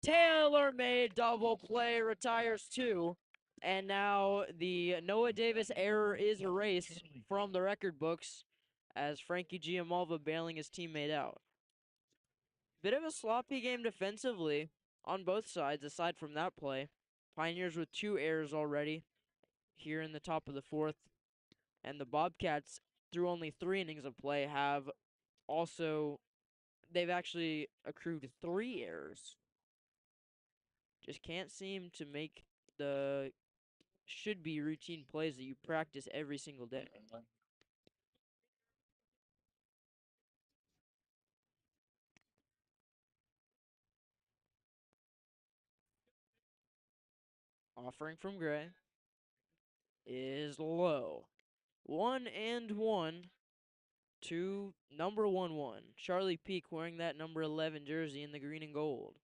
Tailor-made double play, retires 2. And now the Noah Davis error is erased from the record books as Frankie Giamalva bailing his teammate out. Bit of a sloppy game defensively on both sides aside from that play. Pioneers with 2 errors already here in the top of the 4th. And the Bobcats, through only 3 innings of play, they've actually accrued 3 errors. Just can't seem to make the should-be routine plays that you practice every single day. Offering from Gray is low. 1-1 to number 1-1. Charlie Peak wearing that number 11 jersey in the green and gold.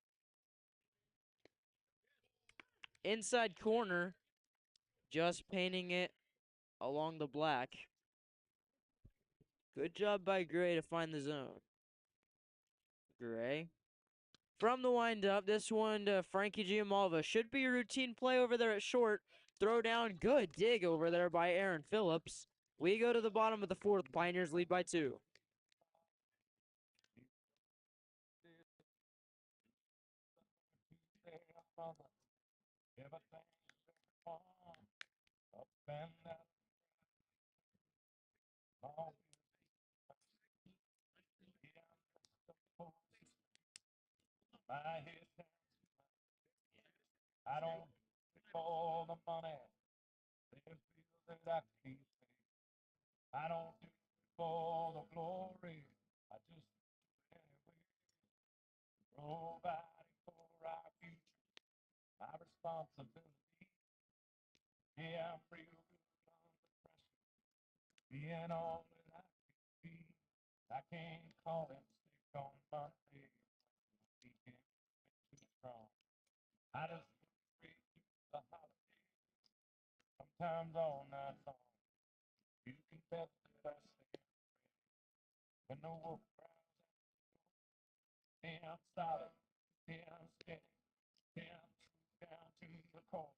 Inside corner, just painting it along the black. Good job by Gray to find the zone. Gray. From the windup, this one to Frankie Giamalva. Should be a routine play over there at short. Throw down, good dig over there by Aaron Phillips. We go to the bottom of the fourth. Pioneers lead by 2. I don't do it for the money. They feel that I can't pay. I don't do it for the glory. I just do it anyway. Providing for our future, my responsibility. Yeah, I'm real good under pressure. Being all that I can be. I can't call him sick on Monday. He can't be too strong. I just look straight through the holidays. Sometimes all night long. You can bet that I stand ready. When the wolf cries out, damn solid, damn steady, damn true down to the core.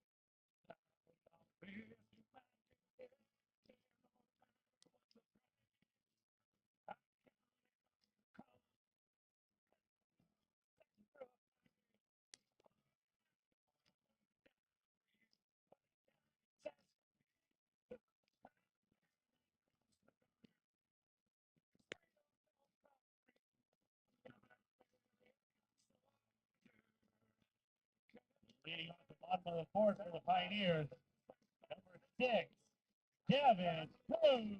Leading off the bottom of the fourth for the Pioneers, number 6, Devin Boone.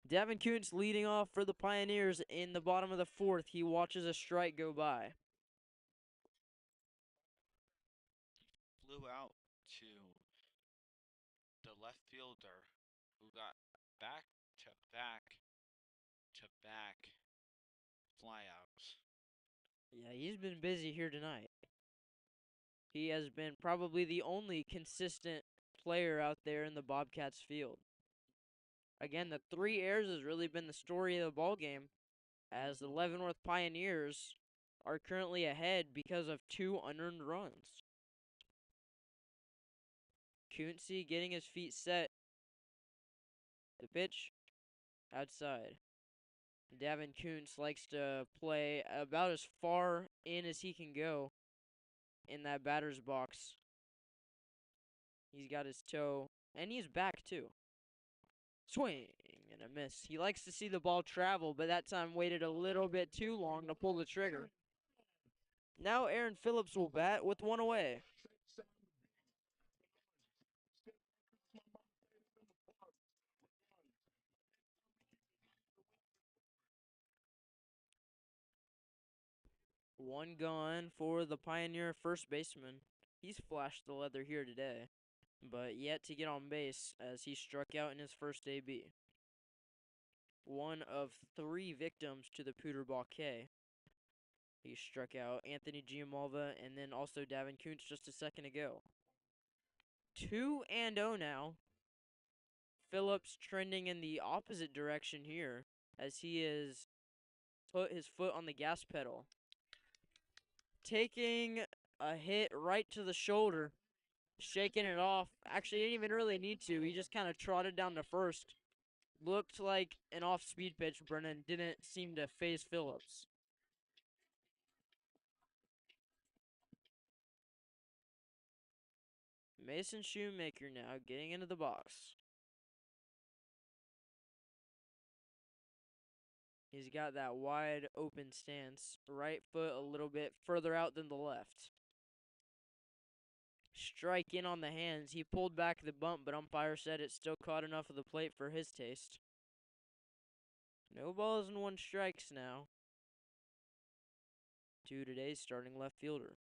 Devin Koontz leading off for the Pioneers in the bottom of the fourth. He watches a strike go by. Flew out to the left fielder who got back to back to back flyouts. Yeah, he's been busy here tonight. He has been probably the only consistent player out there in the Bobcats field. Again, the 3 errors has really been the story of the ball game, as the Leavenworth Pioneers are currently ahead because of 2 unearned runs. Kunze getting his feet set. The pitch outside. Davin Kuntz likes to play about as far in as he can go in that batter's box. He's got his toe, and he's back too. Swing and a miss. He likes to see the ball travel, but that time waited a little bit too long to pull the trigger. Now Aaron Phillips will bat with 1 away. One gone for the Pioneer first baseman. He's flashed the leather here today, but yet to get on base as he struck out in his first AB. One of 3 victims to the Pooter Bouquet. He struck out Anthony Giamalva and then also Davin Kuntz just a second ago. 2-0 now. Phillips trending in the opposite direction here as he has put his foot on the gas pedal. Taking a hit right to the shoulder, shaking it off. Actually, he didn't even really need to. He just kind of trotted down to first. Looked like an off-speed pitch, Brennan. Didn't seem to phase Phillips. Mason Shoemaker now getting into the box. He's got that wide open stance. Right foot a little bit further out than the left. Strike in on the hands. He pulled back the bump, but umpire said it still caught enough of the plate for his taste. No balls and 1 strikes now to today's starting left fielder.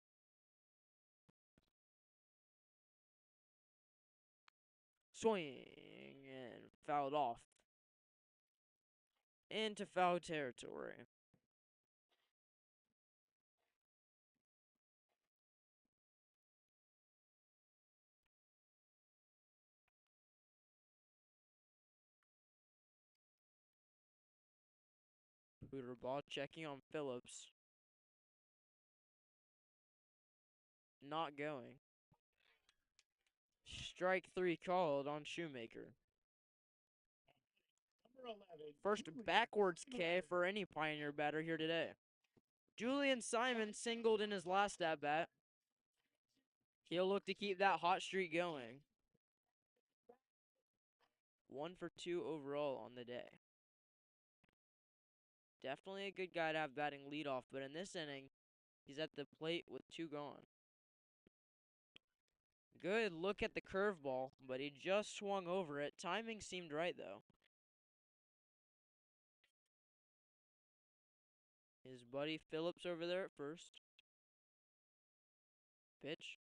Swing and fouled off into foul territory. Booter ball checking on Phillips. Not going. Strike 3 called on Shoemaker. First backwards K for any Pioneer batter here today. Julian Simon singled in his last at-bat. He'll look to keep that hot streak going. 1 for 2 overall on the day. Definitely a good guy to have batting leadoff, but in this inning, he's at the plate with 2 gone. Good look at the curveball, but he just swung over it. Timing seemed right, though. His buddy Phillips over there at first. Pitch.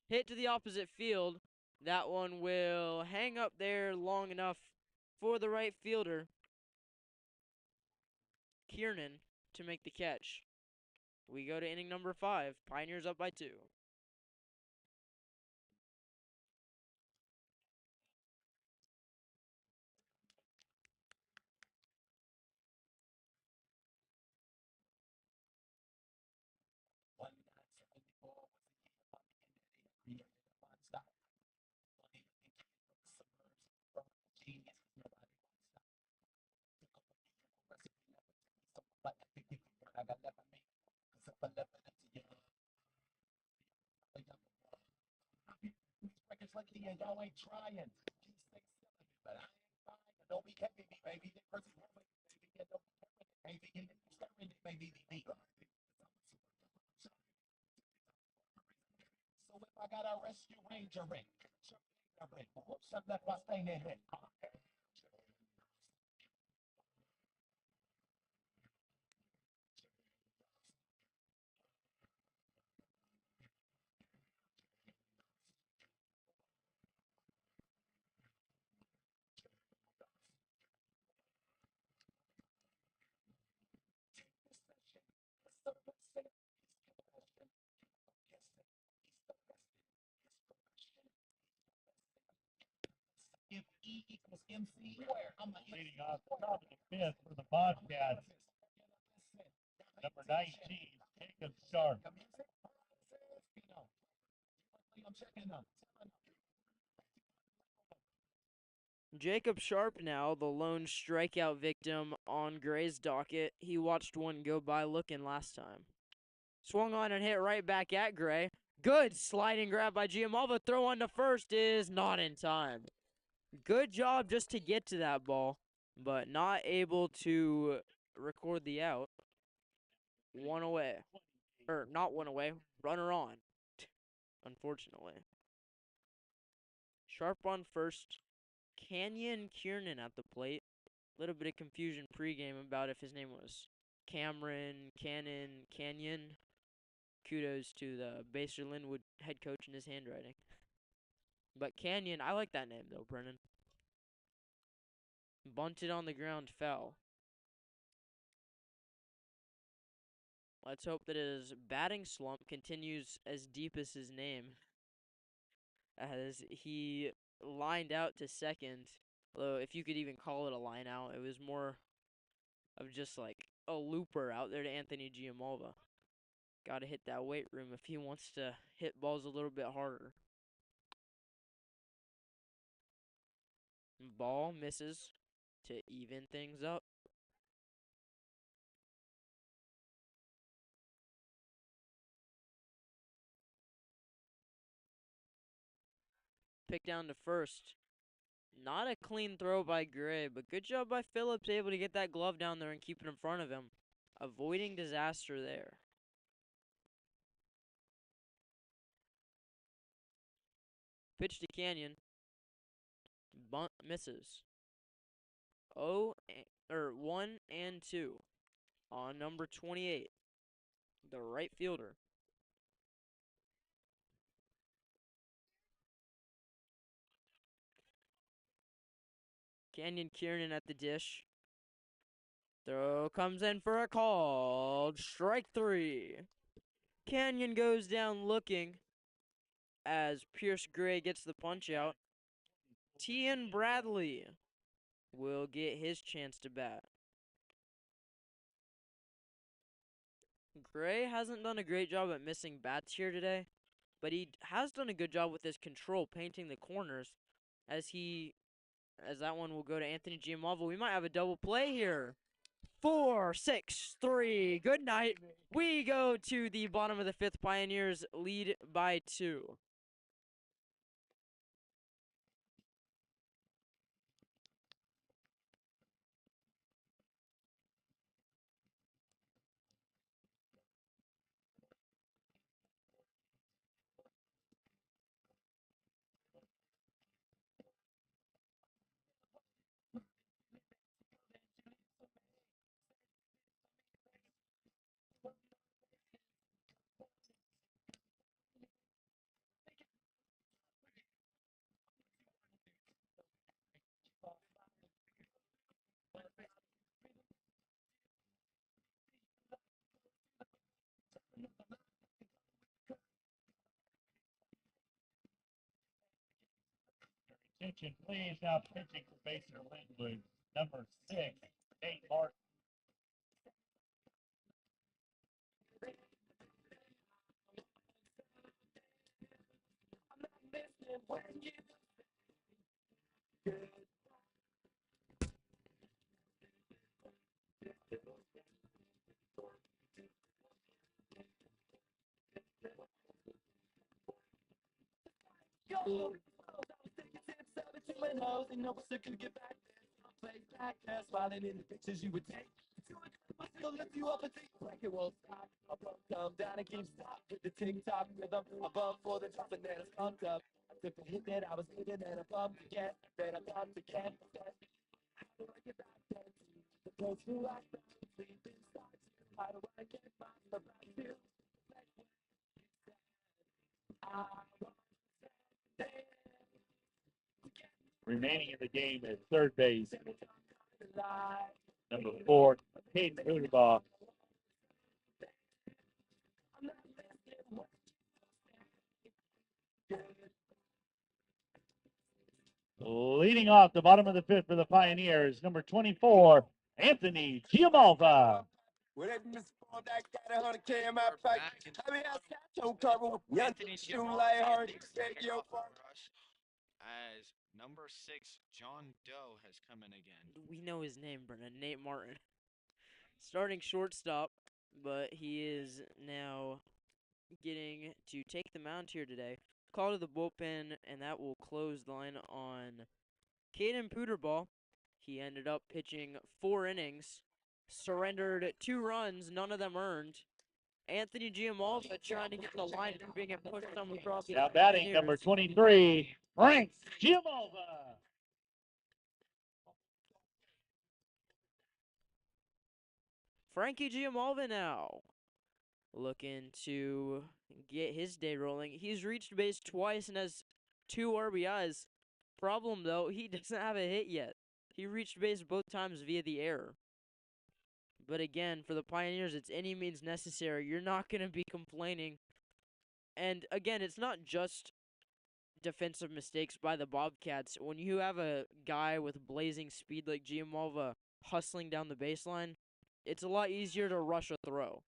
Hit to the opposite field. That one will hang up there long enough for the right fielder, Kiernan, to make the catch. We go to inning number 5. Pioneers up by 2. Lately, and y'all ain't trying. But I ain't fine. Don't be heavy, me, baby. That person won't make it, baby. Yeah, don't be heavy, baby. And if you stirring it, baby, me. So if I gotta rescue Ranger Rick, whoops, I left my stain in it. If E equals MC, I'm Leading off the top of the fifth for the Bobcats, number 19, Jacob Sharp. I'm checking them. Jacob Sharp now, the lone strikeout victim on Gray's docket. He watched one go by looking last time. Swung on and hit right back at Gray. Good sliding grab by Giammalva. Throw on to first is not in time. Good job just to get to that ball, but not able to record the out. 1 away. Or not 1 away. Runner on. Unfortunately. Sharp on first. Canyon Kiernan at the plate. A little bit of confusion pregame about if his name was Cameron, Canyon. Kudos to the Basehor-Linwood head coach and his handwriting. But Canyon, I like that name though, Brennan. Bunted on the ground, foul. Let's hope that his batting slump continues as deep as his name, as he lined out to second. Although, if you could even call it a line out, it was more of just like a looper out there to Anthony Giammalva. Got to hit that weight room if he wants to hit balls a little bit harder. Ball misses to even things up. Pick down to first. Not a clean throw by Gray, but good job by Phillips, able to get that glove down there and keep it in front of him. Avoiding disaster there. Pitch to Canyon. Bunt misses. 1 and 2 on number 28, the right fielder. Canyon Kiernan at the dish. Throw comes in for a call. Strike 3. Canyon goes down looking as Pierce Gray gets the punch out. Tian Bradley will get his chance to bat. Gray hasn't done a great job at missing bats here today, but he has done a good job with his control, painting the corners as that one will go to Anthony Giammalva. We might have a double play here. 4, 6, 3. Good night. We go to the bottom of the fifth. Pioneers lead by 2. Attention, please. Now pitching for Basehor-Linwood, number 6, Nate Martin. Smiling in the pictures you would take. But still lift you up and think like it won't stop. Above, come down and keep stop with the tick-tock rhythm. Above for the drop and then it's pumped up. I took the hit that I was leaving and I bumped again. Then I bumped again. How do I get back then? The place who I found sleep inside. How do I get back to you? Remaining in the game at third base, number 4, Hayden Udabaugh. Leading off the bottom of the fifth for the Pioneers, number 24, Anthony Giammalva. Anthony Giammalva as number 6, John Doe has come in again. We know his name, Brennan. Nate Martin. Starting shortstop, but he is now getting to take the mound here today. Call to the bullpen, and that will close the line on Caden Puderball. He ended up pitching 4 innings, surrendered 2 runs, none of them earned. Anthony Giammalva trying to get the line and being pushed on across the Now batting number 23, Frank Giammalva. Frankie Giammalva now looking to get his day rolling. He's reached base twice and has 2 RBIs. Problem, though, he doesn't have a hit yet. He reached base both times via the air. But again, for the Pioneers, it's any means necessary. You're not going to be complaining. And again, it's not just defensive mistakes by the Bobcats. When you have a guy with blazing speed like Giammalva hustling down the baseline, it's a lot easier to rush a throw.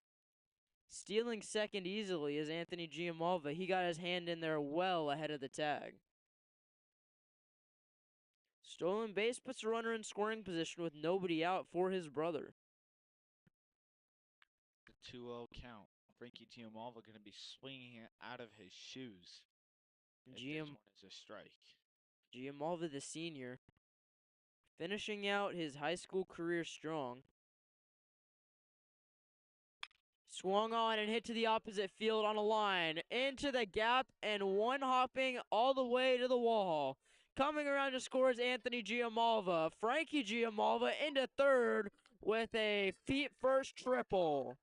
Stealing second easily is Anthony Giammalva. He got his hand in there well ahead of the tag. Stolen base puts a runner in scoring position with nobody out for his brother. The 2-0 count. Frankie Giammalva going to be swinging it out of his shoes. This one is a strike. Giammalva, the senior, finishing out his high school career strong. Swung on and hit to the opposite field on a line. Into the gap and one hopping all the way to the wall. Coming around to score is Anthony Giammalva. Frankie Giammalva into third with a feet-first triple.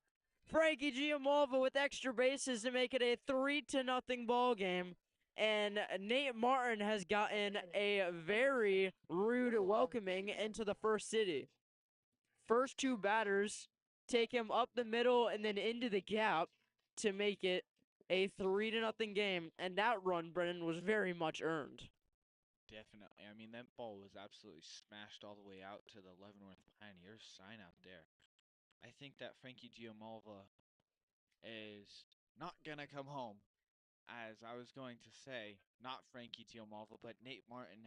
Frankie Giammalva with extra bases to make it a 3-0 ball game. And Nate Martin has gotten a very rude welcoming into the first city. First 2 batters take him up the middle and then into the gap to make it a 3-0 game. And that run, Brennan, was very much earned. Definitely. I mean, that ball was absolutely smashed all the way out to the Leavenworth Pioneers sign out there. I think that Frankie Giammalva is not gonna come home. As I was going to say, not Frankie Giammalva, but Nate Martin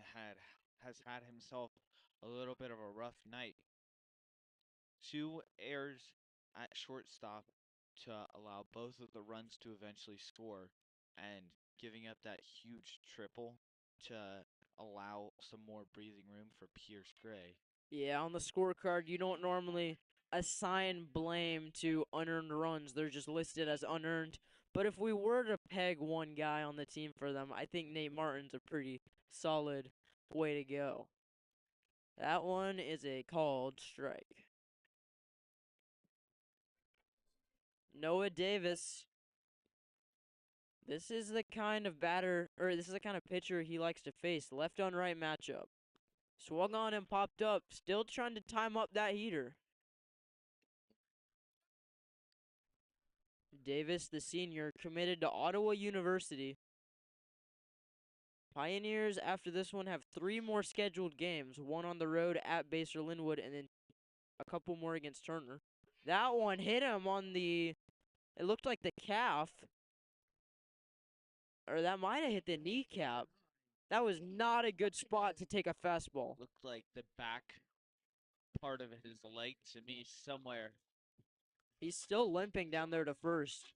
has had himself a little bit of a rough night. 2 errors at shortstop to allow both of the runs to eventually score, and giving up that huge triple to allow some more breathing room for Pierce Gray. Yeah, on the scorecard, you don't normally assign blame to unearned runs. They're just listed as unearned. But if we were to peg one guy on the team for them, I think Nate Martin's a pretty solid way to go. That one is a called strike. Noah Davis. This is the kind of batter, or this is the kind of pitcher he likes to face. Left on right matchup. Swung on and popped up. Still trying to time up that heater. Davis, the senior, committed to Ottawa University. Pioneers, after this one, have 3 more scheduled games. 1 on the road at Basehor-Linwood, and then a couple more against Turner. That one hit him on the, it looked like the calf. Or that might have hit the kneecap. That was not a good spot to take a fastball. Looked like the back part of his leg to me somewhere. He's still limping down there to first.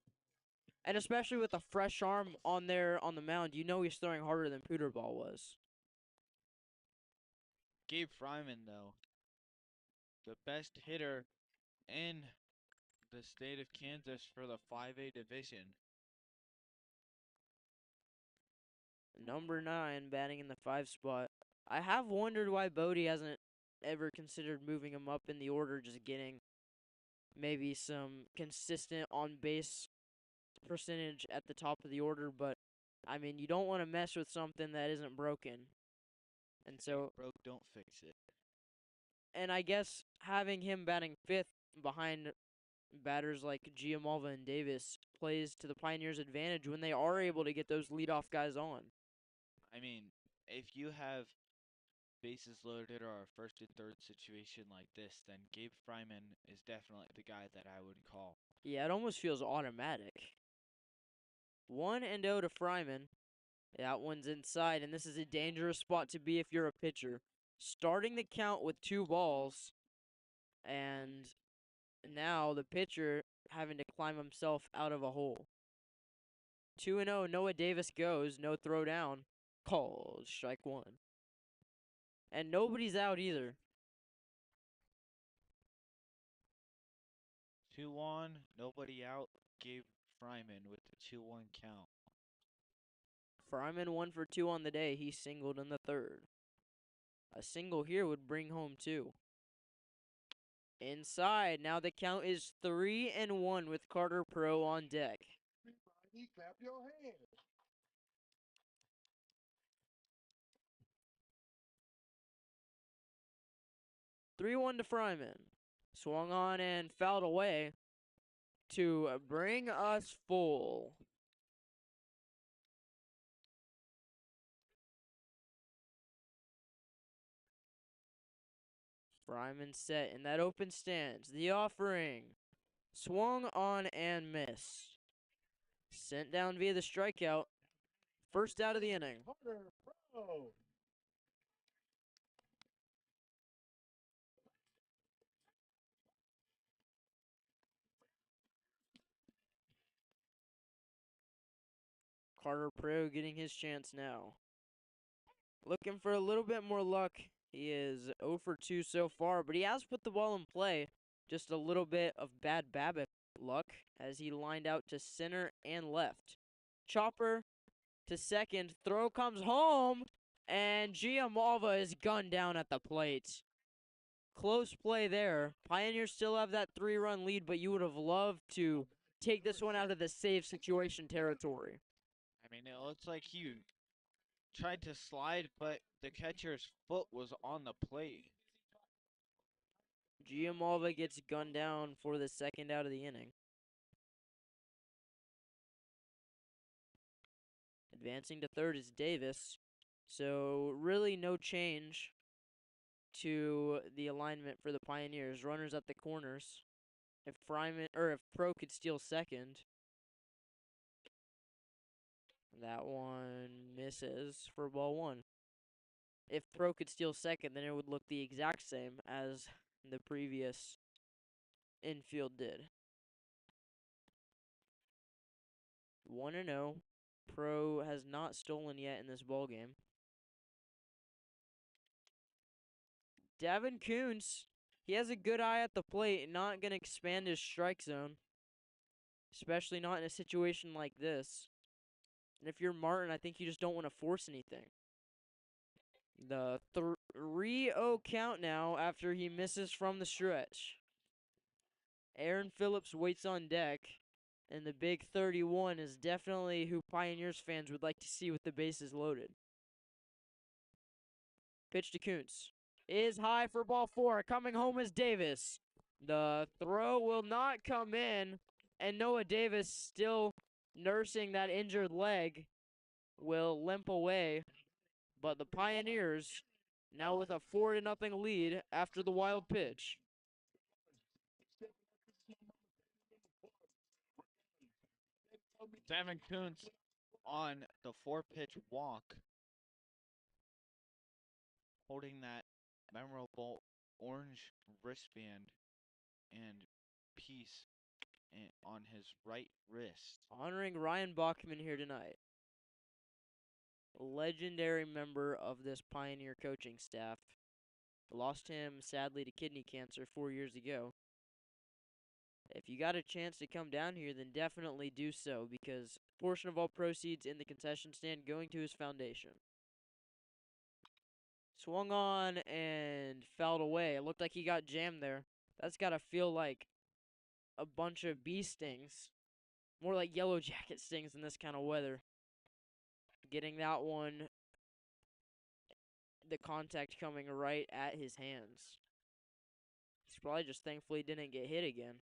And especially with a fresh arm on there on the mound, you know he's throwing harder than Puderball was. Gabe Fryman, though, the best hitter in the state of Kansas for the 5A division. Number 9, batting in the 5 spot. I have wondered why Bodie hasn't ever considered moving him up in the order, just getting maybe some consistent on-base percentage at the top of the order. But, I mean, you don't want to mess with something that isn't broken. And so, Broke, don't fix it. and I guess having him batting 5th behind batters like Giammalva and Davis plays to the Pioneers' advantage when they are able to get those leadoff guys on. I mean, if you have bases loaded or a first and third situation like this, then Gabe Fryman is definitely the guy that I would call. Yeah, it almost feels automatic. 1-0 to Fryman. That one's inside, and this is a dangerous spot to be if you're a pitcher. Starting the count with 2 balls, and now the pitcher having to climb himself out of a hole. 2-0, Noah Davis goes, no throw down. Called strike 1. And nobody's out either. 2-1, nobody out. Gabe Fryman with the 2-1 count. Fryman 1 for 2 on the day. He singled in the 3rd. A single here would bring home 2. Inside. Now the count is 3-1 with Carter Pro on deck. Clap your hands. 3-1 to Fryman. Swung on and fouled away to bring us full. Fryman set in that open stance. The offering. Swung on and missed. Sent down via the strikeout. First out of the inning. Carter Pro. Carter Pro getting his chance now. Looking for a little bit more luck. He is 0 for 2 so far, but he has put the ball in play. Just a little bit of bad Babbitt luck as he lined out to center and left. Chopper to second. Throw comes home, and Giammalva is gunned down at the plate. Close play there. Pioneers still have that 3-run lead, but you would have loved to take this one out of the save situation territory. I mean, it looks like he tried to slide, but the catcher's foot was on the plate. Giammalva gets gunned down for the second out of the inning. Advancing to third is Davis. So really no change to the alignment for the Pioneers. Runners at the corners. If Fryman or if Pro could steal second, That one misses for ball one. If Pro could steal second, then it would look the exact same as the previous infield did. 1-0. Pro has not stolen yet in this ball game. Devin Koontz, he has a good eye at the plate, not going to expand his strike zone, especially not in a situation like this. And if you're Martin, I think you just don't want to force anything. The 3-0 count now after he misses from the stretch. Aaron Phillips waits on deck, and the big 31 is definitely who Pioneers fans would like to see with the bases loaded. Pitch to Koontz is high for ball four. Coming home is Davis. The throw will not come in, and Noah Davis, still nursing that injured leg, will limp away. But the Pioneers now with a 4-0 lead after the wild pitch. Devin Koontz on the 4-pitch walk, holding that memorable orange wristband and piece on his right wrist. Honoring Ryan Bachman here tonight. A legendary member of this Pioneer coaching staff. Lost him, sadly, to kidney cancer 4 years ago. If you got a chance to come down here, then definitely do so, because a portion of all proceeds in the concession stand going to his foundation. Swung on and fouled away. It looked like he got jammed there. That's got to feel like a bunch of bee stings. More like yellow jacket stings in this kind of weather. Getting that one, the contact coming right at his hands. He's probably just thankfully didn't get hit again.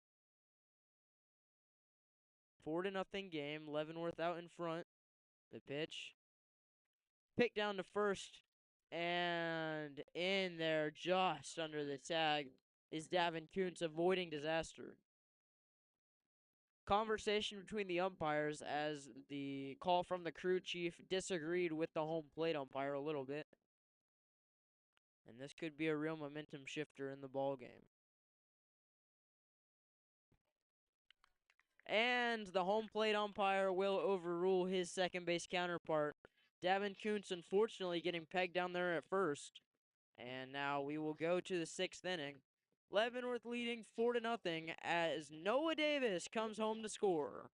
4-0 game. Leavenworth out in front. The pitch. Pick down to first. And in there, just under the tag, is Davin Koontz, avoiding disaster. Conversation between the umpires as the call from the crew chief disagreed with the home plate umpire a little bit. And this could be a real momentum shifter in the ball game. And the home plate umpire will overrule his second base counterpart. Davin Koontz, unfortunately, getting pegged down there at first. And now we will go to the 6th inning. Leavenworth leading 4-0 as Noah Davis comes home to score.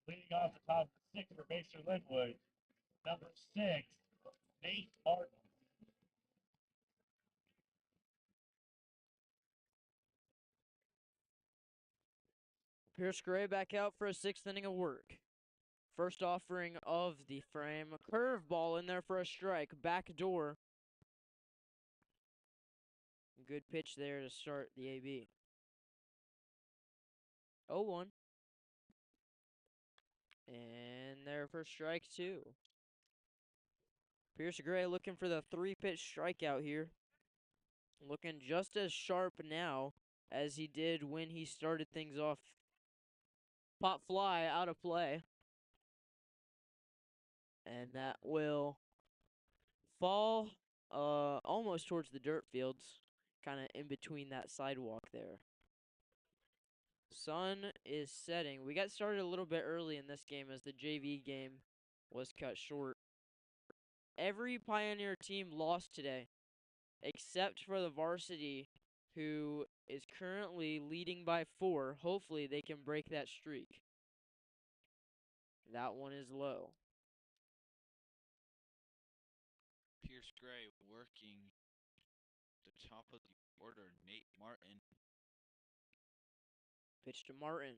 Leading off the top of the 6 for Basehor-Linwood, number 6, Nate Martin. Pierce Gray back out for a 6th inning of work. First offering of the frame. A curveball in there for a strike. Back door. Good pitch there to start the AB. 0-1. And there for strike 2. Pierce Gray looking for the 3-pitch strikeout here. Looking just as sharp now as he did when he started things off Pop fly out of play. And that will fall almost towards the dirt fields, kind of in between that sidewalk there. Sun is setting. We got started a little bit early in this game as the JV game was cut short. Every Pioneer team lost today, except for the varsity, who is currently leading by 4. Hopefully they can break that streak. That one is low. Pierce Gray working the top of the order. Nate Martin. Pitch to Martin.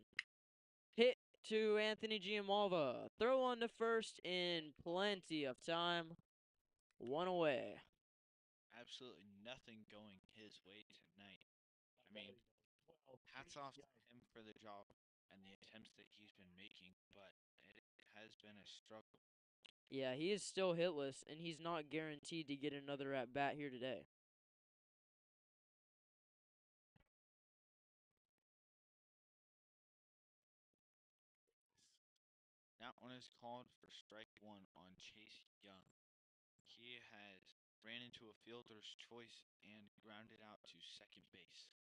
Hit to Anthony Giamalva. Throw on to first in plenty of time. One away. Absolutely nothing going his way tonight. I mean, hats off to him for the job and the attempts that he's been making, but it has been a struggle. Yeah, he is still hitless, and he's not guaranteed to get another at bat here today. That one is called for strike 1 on Chase Young. He has ran into a fielder's choice and grounded out to second base.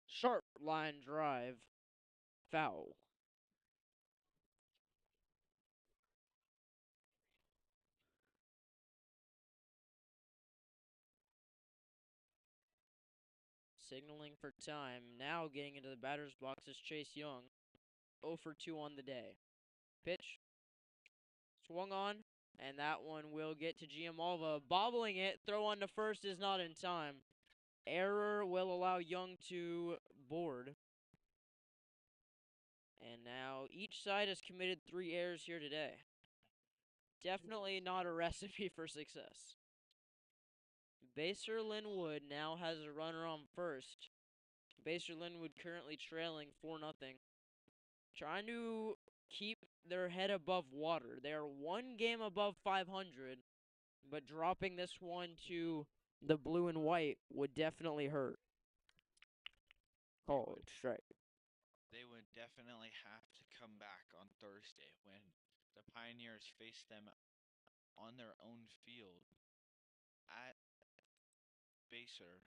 Sharp line drive. Foul. Signaling for time. Now getting into the batter's box is Chase Young. 0 for 2 on the day. Pitch. Swung on. And that one will get to Giamalva. Bobbling it. Throw on to first is not in time. Error will allow Young to board. And now each side has committed 3 errors here today. Definitely not a recipe for success. Basehor-Linwood now has a runner on first. Basehor-Linwood currently trailing 4-0. Trying to keep their head above water. They are 1 game above 500, but dropping this one to the blue and white would definitely hurt. Called strike. They would definitely have to come back on Thursday when the Pioneers face them on their own field at Baser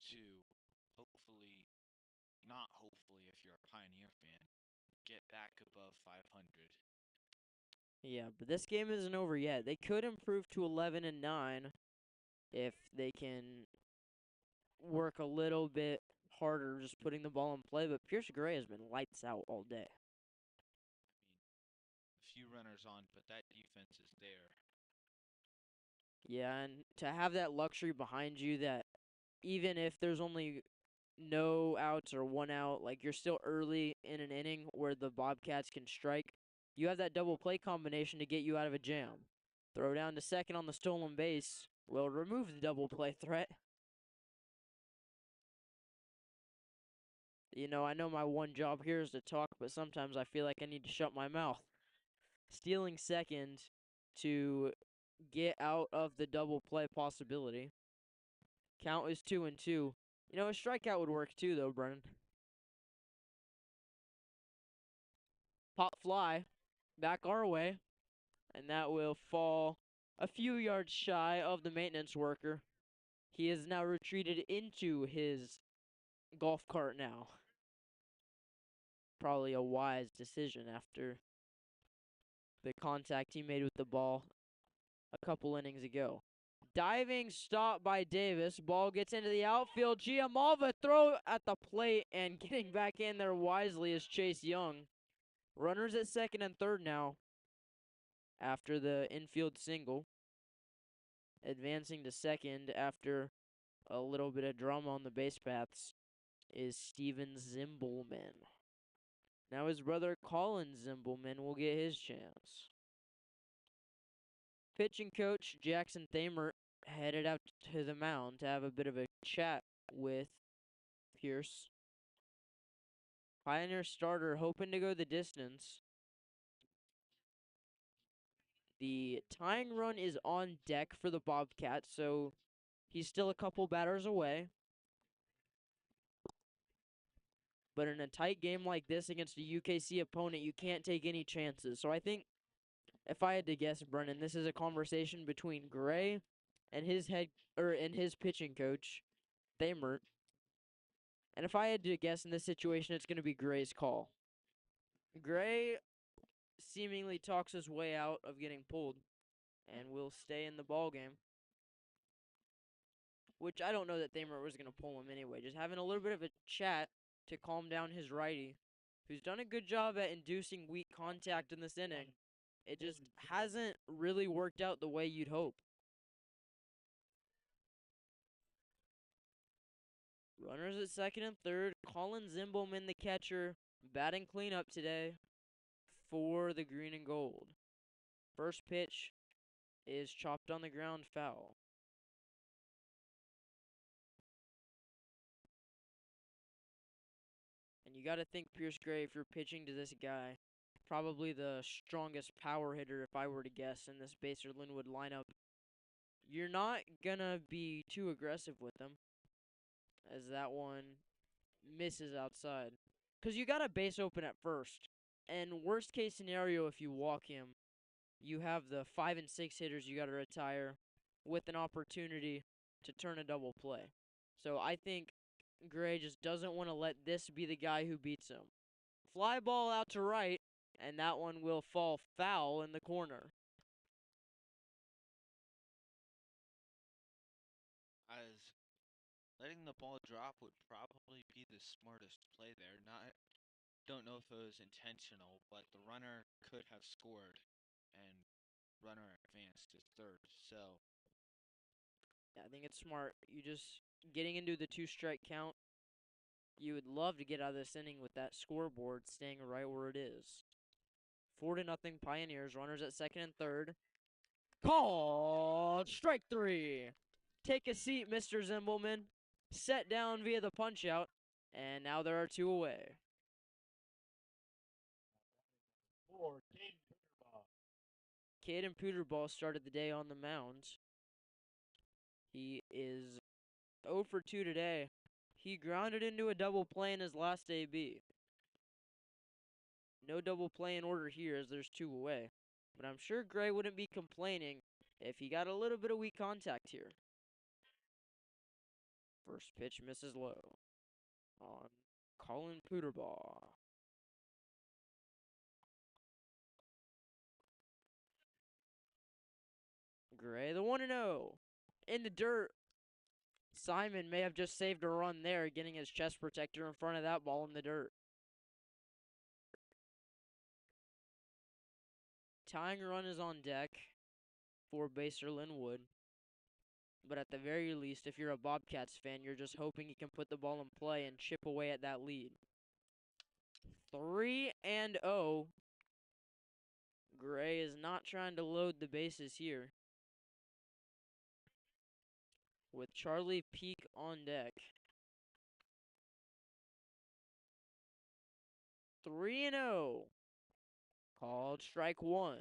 to hopefully, not hopefully if you're a Pioneer fan, get back above 500. Yeah, but this game isn't over yet. They could improve to 11-9 if they can work a little bit harder just putting the ball in play, but Pierce Gray has been lights out all day. A few runners on, but that defense is there. Yeah, and to have that luxury behind you that even if there's only no outs or 1 out, like you're still early in an inning where the Bobcats can strike, you have that double play combination to get you out of a jam. Throw down to second on the stolen base will remove the double play threat. You know, I know my one job here is to talk, but sometimes I feel like I need to shut my mouth. Stealing second to get out of the double play possibility. Count is 2-2. You know, a strikeout would work too, though, Brennan. Pop fly back our way, and that will fall a few yards shy of the maintenance worker. He has now retreated into his golf cart now. Probably a wise decision after the contact he made with the ball a couple innings ago. Diving stop by Davis. Ball gets into the outfield. Giamalva throw at the plate, and getting back in there wisely is Chase Young. Runners at second and third now after the infield single. Advancing to second after a little bit of drama on the base paths is Steven Zimbelman. Now his brother Colin Zimbelman will get his chance. Pitching coach Jackson Thamer headed out to the mound to have a bit of a chat with Pierce. Pioneer starter hoping to go the distance. The tying run is on deck for the Bobcats, so he's still a couple batters away. But in a tight game like this against a UKC opponent, you can't take any chances. So I think if I had to guess, Brennan, this is a conversation between Gray and his pitching coach, Thamert. And if I had to guess in this situation, it's going to be Gray's call. Gray seemingly talks his way out of getting pulled and will stay in the ball game. Which I don't know that Thamert was going to pull him anyway. Just having a little bit of a chat to calm down his righty, who's done a good job at inducing weak contact in this inning. It just hasn't really worked out the way you'd hope. Runners at second and third. Colin Zimbelman, the catcher, batting cleanup today for the green and gold. First pitch is chopped on the ground, foul. And you got to think Pierce Gray, if you're pitching to this guy, probably the strongest power hitter, if I were to guess, in this Basehor-Linwood lineup. You're not going to be too aggressive with him, as that one misses outside. Because you got a base open at first. And worst case scenario, if you walk him, you have the 5 and 6 hitters you got to retire with an opportunity to turn a double play. So I think Gray just doesn't want to let this be the guy who beats him. Fly ball out to right, and that one will fall foul in the corner. As letting the ball drop would probably be the smartest play there. Don't know if it was intentional, but the runner could have scored, and runner advanced to third. So Yeah, I think it's smart. You just getting into the 2-strike count. You would love to get out of this inning with that scoreboard staying right where it is. 4-0 Pioneers. Runners at second and third. Called strike 3. Take a seat, Mr. Zimbelman. Set down via the punch out, and now there are 2 away. For Caden Peterball. Caden Peterball started the day on the mound. He is 0 for 2 today. He grounded into a double play in his last AB. No double play in order here as there's 2 away. But I'm sure Gray wouldn't be complaining if he got a little bit of weak contact here. First pitch misses low on Colin Peterball. Gray, the 1-0. In the dirt. Simon may have just saved a run there, getting his chest protector in front of that ball in the dirt. Tying run is on deck for Basehor-Linwood. But at the very least, if you're a Bobcats fan, you're just hoping he can put the ball in play and chip away at that lead. 3-0. Gray is not trying to load the bases here, with Charlie Peak on deck. 3-0. Called strike 1.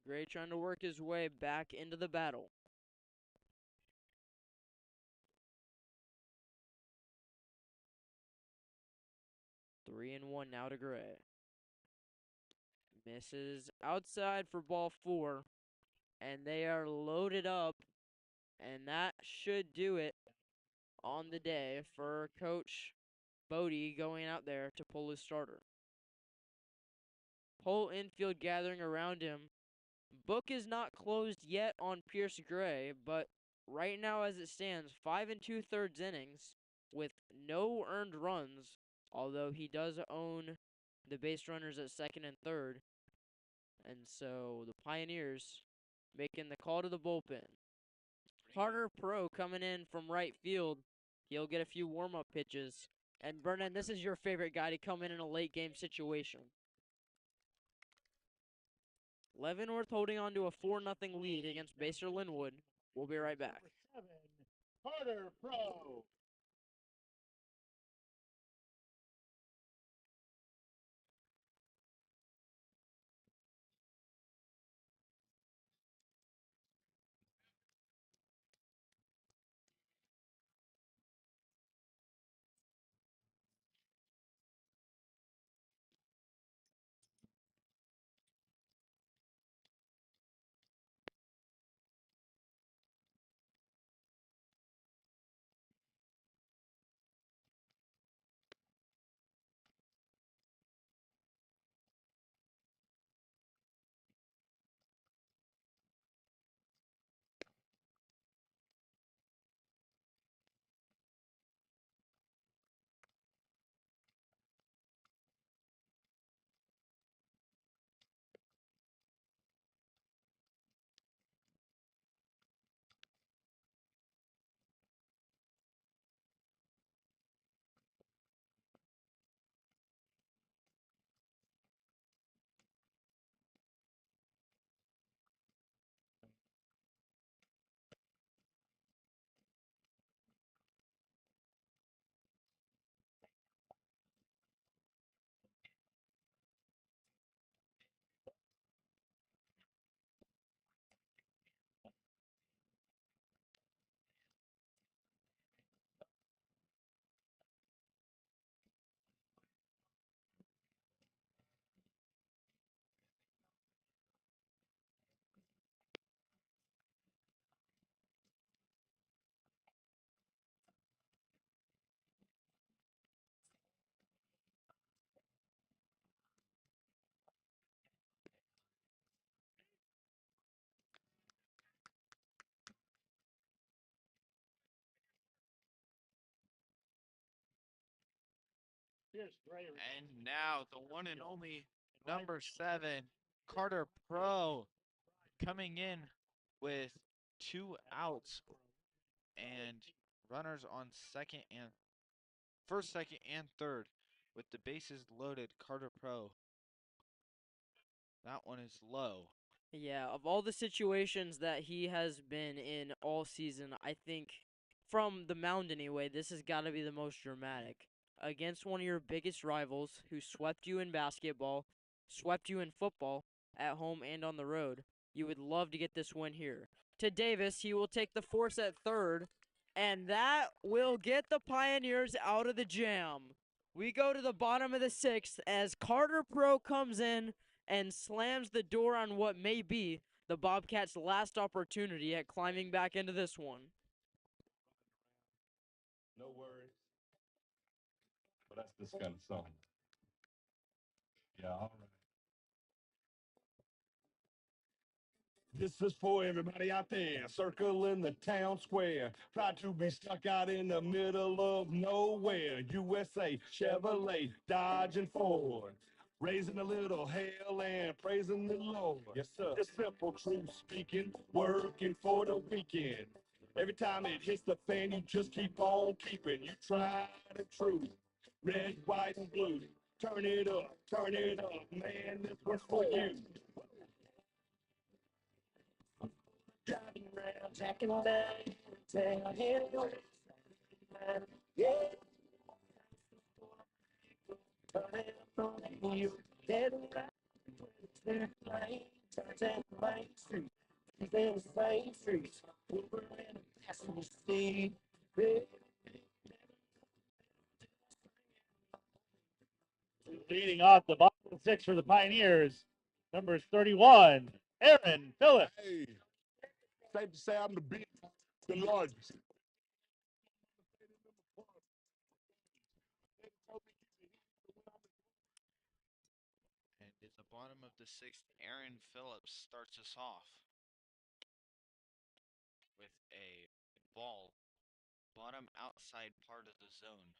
Gray trying to work his way back into the battle. Three and 1 now to Gray. Misses outside for ball 4. And they are loaded up. And that should do it on the day for Coach Bodie going out there to pull his starter. Whole infield gathering around him. Book is not closed yet on Pierce Gray, but right now as it stands, 5 2/3 innings with no earned runs, although he does own the base runners at second and third. And so the Pioneers making the call to the bullpen. Carter Pro coming in from right field. He'll get a few warm-up pitches. And Vernon, this is your favorite guy to come in a late game situation. Leavenworth holding on to a 4-0 lead against Basehor-Linwood. We'll be right back. Number 7, Carter Pro. And now the one and only number 7, Carter Pro, coming in with 2 outs and runners on first, second, and third with the bases loaded. Carter Pro. That one is low. Yeah, of all the situations that he has been in all season, I think from the mound anyway, this has got to be the most dramatic. Against one of your biggest rivals who swept you in basketball, swept you in football, at home and on the road. You would love to get this win here. To Davis, he will take the force at third, and that will get the Pioneers out of the jam. We go to the bottom of the sixth as Carter Pro comes in and slams the door on what may be the Bobcats' last opportunity at climbing back into this one. No worries. But that's this kind of song. Yeah, all right. This is for everybody out there circling the town square. Proud to be stuck out in the middle of nowhere. USA, Chevrolet, Dodge, and Ford. Raising a little hell and praising the Lord. Yes, sir. The simple truth speaking, working for the weekend. Every time it hits the fan, you just keep on keeping. You try the truth. Red, white, and blue. Turn it up, man. This one's for you. Driving around, jacking down, tail head goes, yeah. Turning up on you, dead right, lane, turn Main Street, in the same streets, over in the passenger seat. Leading off the bottom of the six for the Pioneers, number 31, Aaron Phillips. Hey, safe to say I'm the largest. And at the bottom of the sixth, Aaron Phillips starts us off with a ball, bottom outside part of the zone.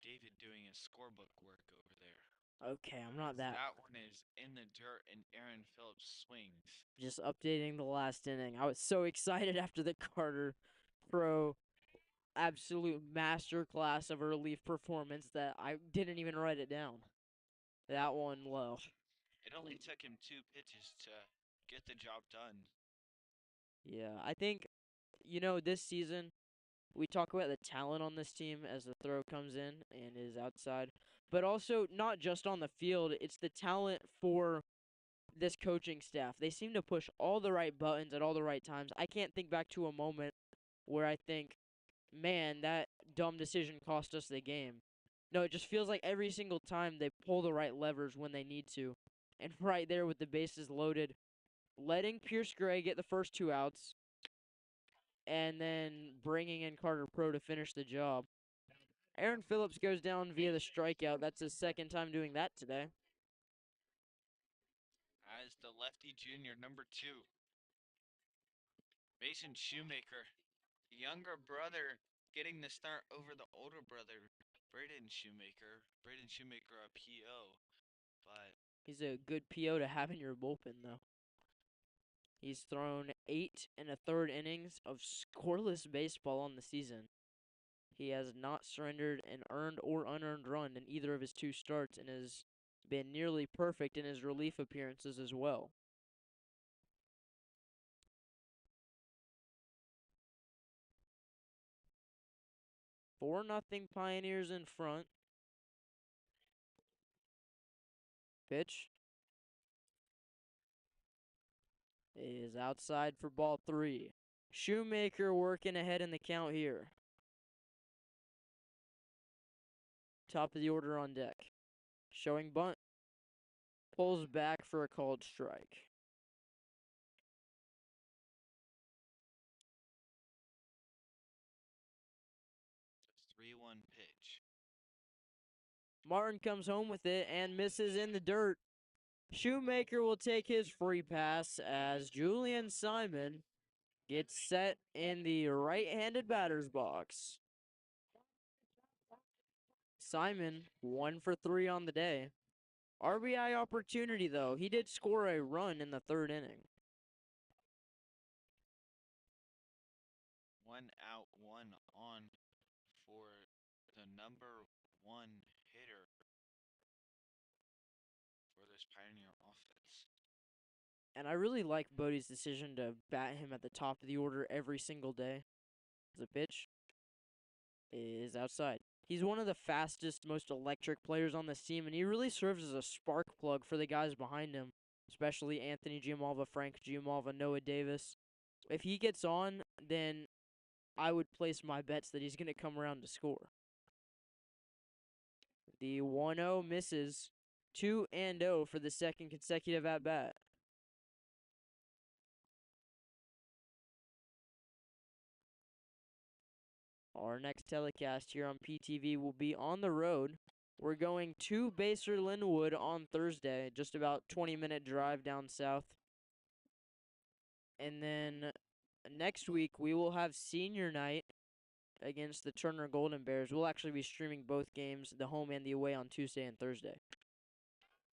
David doing his scorebook work over there. Okay, I'm not that. That one is in the dirt, and Aaron Phillips swings. Just updating the last inning. I was so excited after the Carter Pro absolute masterclass of a relief performance that I didn't even write it down. That one low. It only took him 2 pitches to get the job done. Yeah, I think, this season, we talk about the talent on this team as the throw comes in and is outside, but also not just on the field, it's the talent for this coaching staff. They seem to push all the right buttons at all the right times. I can't think back to a moment where I think, man, that dumb decision cost us the game. No, it just feels like every single time they pull the right levers when they need to. And right there with the bases loaded, letting Pierce Gray get the first 2 outs, and then bringing in Carter Pro to finish the job. Aaron Phillips goes down via the strikeout. That's his second time doing that today. As the lefty junior, number 2, Mason Shoemaker, the younger brother, getting the start over the older brother, Braden Shoemaker. Braden Shoemaker, a PO, but He's a good PO to have in your bullpen, though. He's thrown 8 1/3 innings of scoreless baseball on the season. He has not surrendered an earned or unearned run in either of his 2 starts and has been nearly perfect in his relief appearances as well. Four nothing Pioneers in front. Pitch is outside for ball 3. Shoemaker working ahead in the count here. Top of the order on deck. Showing bunt. Pulls back for a called strike. the 3-1 pitch. Martin comes home with it and misses in the dirt. Shoemaker will take his free pass as Julian Simon gets set in the right-handed batter's box. Simon, 1 for 3 on the day. RBI opportunity, though. He did score a run in the third inning. 1 out, 1 on for the number 1 hitter for this Pioneer offense. And I really like Bodie's decision to bat him at the top of the order every single day. The pitch is outside. He's one of the fastest, most electric players on this team, and he really serves as a spark plug for the guys behind him, especially Anthony Giammalva, Frank Giammalva, Noah Davis. If he gets on, then I would place my bets that he's going to come around to score. The 1-0 misses. 2-0 for the second consecutive at-bat. Our next telecast here on PTV will be on the road. We're going to Basehor-Linwood on Thursday, just about 20-minute drive down south. And then next week we will have senior night against the Turner Golden Bears. We'll actually be streaming both games, the home and the away, on Tuesday and Thursday.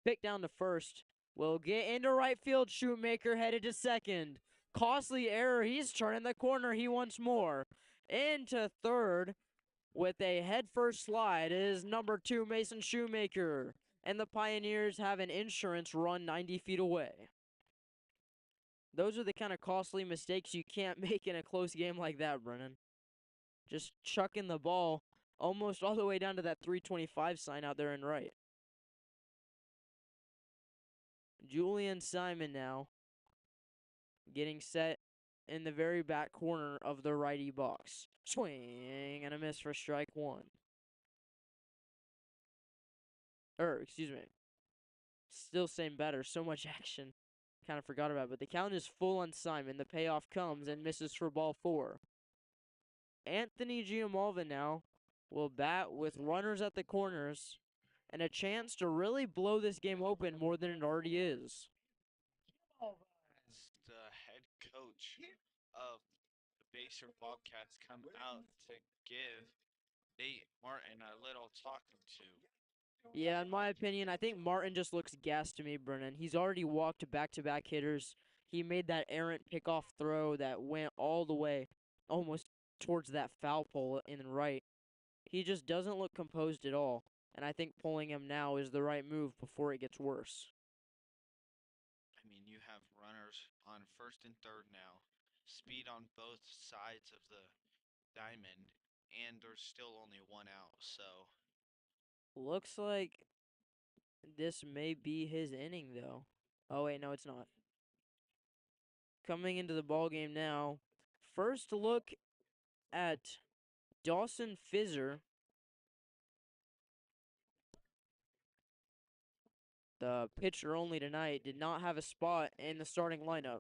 Pick down to first. We'll get into right field. Shoemaker headed to second. Costly error. He's turning the corner. He wants more. Into third with a headfirst slide is number 2, Mason Shoemaker. And the Pioneers have an insurance run 90 feet away. Those are the kind of costly mistakes you can't make in a close game like that, Brennan. Just chucking the ball almost all the way down to that 325 sign out there in right. Julian Simon now getting set in the very back corner of the righty box. Swing and a miss for strike 1. Excuse me. Still same batter. So much action. Kind of forgot about it. But the count is full on Simon. The payoff comes and misses for ball 4. Anthony Giammalva now will bat with runners at the corners and a chance to really blow this game open more than it already is. As the head coach of the Basehor Bobcats come out to give Nate Martin a little talking to. Yeah, in my opinion, I think Martin just looks gassed to me, Brennan. He's already walked back-to-back hitters. He made that errant pickoff throw that went all the way, almost towards that foul pole in the right. He just doesn't look composed at all, and I think pulling him now is the right move before it gets worse. I mean, you have runners on first and third now, speed on both sides of the diamond, and there's still only 1 out, so Looks like this may be his inning, though. Oh, wait, no, it's not. Coming into the ball game now, first look at Dawson Fizzer. The pitcher only tonight did not have a spot in the starting lineup.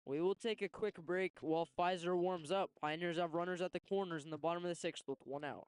We will take a quick break while Pfizer warms up. Pioneers have runners at the corners in the bottom of the 6th with 1 out.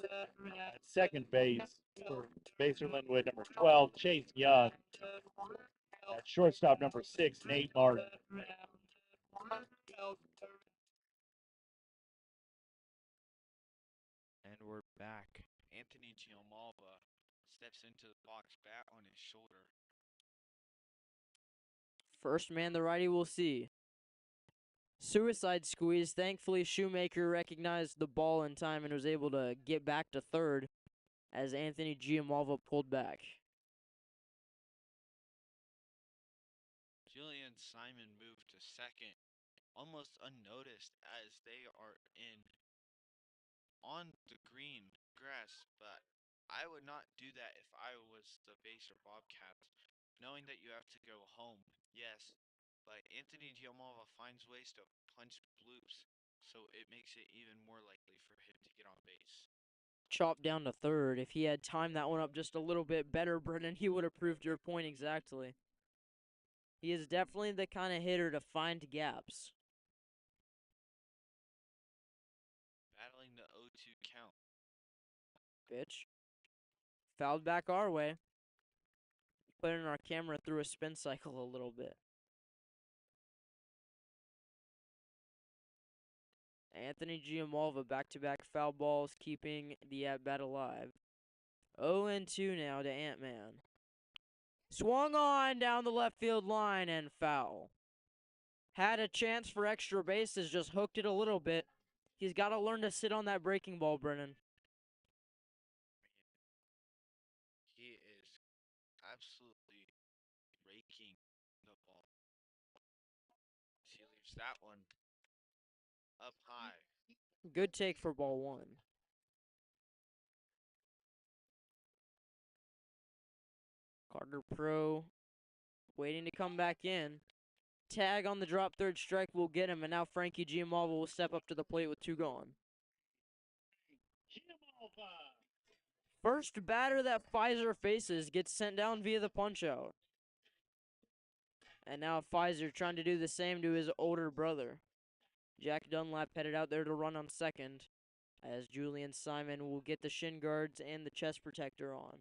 At second base for Basehor-Linwood, number 12, Chase Young. At shortstop, number 6, Nate Martin. and we're back. Anthony Giammalva steps into the box, bat on his shoulder. First man the righty will see. Suicide squeeze. Thankfully, Shoemaker recognized the ball in time and was able to get back to third as Anthony Giammalva pulled back. Julian Simon moved to second, almost unnoticed as they are on the green grass, but I would not do that if I was the Basehor Bobcats, knowing that you have to go home. Yes, but Anthony Giammalva finds ways to punch bloops, so it makes it even more likely for him to get on base. Chopped down to third. If he had timed that one up just a little bit better, Brennan, he would have proved your point exactly. He is definitely the kind of hitter to find gaps. Battling the 0-2 count. Bitch. Fouled back our way. Putting our camera through a spin cycle a little bit. Anthony Giammalva back-to-back foul balls, keeping the at-bat alive. 0-2 now to Ant-Man. Swung on down the left field line and foul. Had a chance for extra bases, just hooked it a little bit. He's got to learn to sit on that breaking ball, Brennan. He is absolutely raking the ball. He leaves that one up high. Good take for ball one. Carter Pro waiting to come back in. Tag on the drop third strike will get him, and now Frankie Giammalva will step up to the plate with two gone. First batter that Pfizer faces gets sent down via the punch-out. And now Pfizer trying to do the same to his older brother. Jack Dunlap headed out there to run on second, as Julian Simon will get the shin guards and the chest protector on.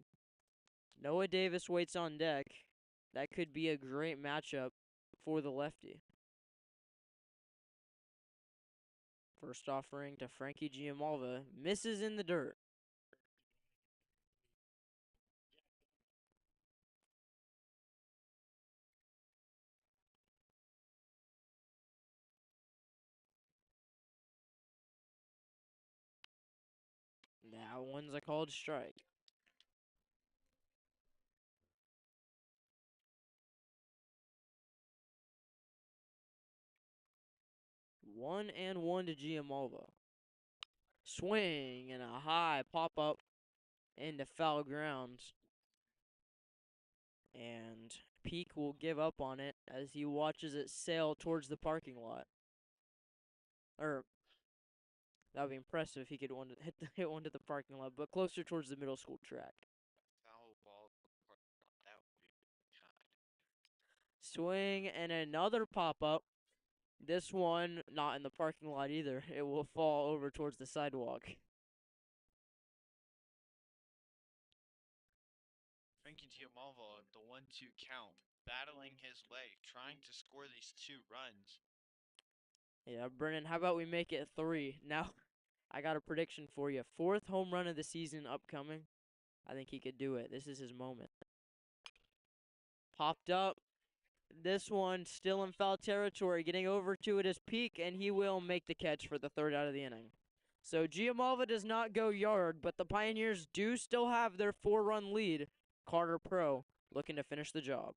Noah Davis waits on deck. That could be a great matchup for the lefty. First offering to Frankie Giammalva. Misses in the dirt. That one's a called strike. 1-1 to Giammalva. Swing and a high pop up into foul ground. And Peak will give up on it as he watches it sail towards the parking lot. That would be impressive if he could hit one to the parking lot, but closer towards the middle school track. Foul ball. That would be kind. Swing and another pop up. This one not in the parking lot either. It will fall over towards the sidewalk. Frankie Giammalva, the 1-2 count, battling his way, trying to score these 2 runs. Yeah, Brennan, how about we make it 3? Now, I got a prediction for you. 4th home run of the season upcoming. I think he could do it. This is his moment. Popped up. This one still in foul territory, getting over to it is Peak, and he will make the catch for the 3rd out of the inning. So Giammalva does not go yard, but the Pioneers do still have their 4-run lead. Carter Pro looking to finish the job.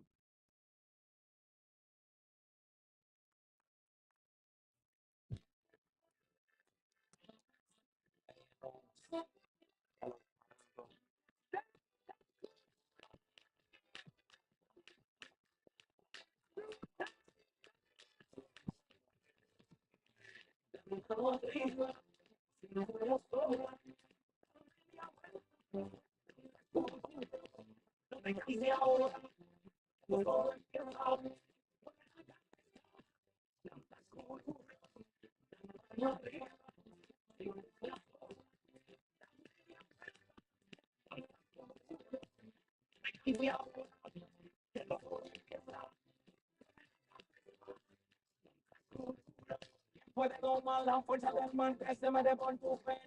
Puede tomar la fuerza del mal que se mete por tu pena.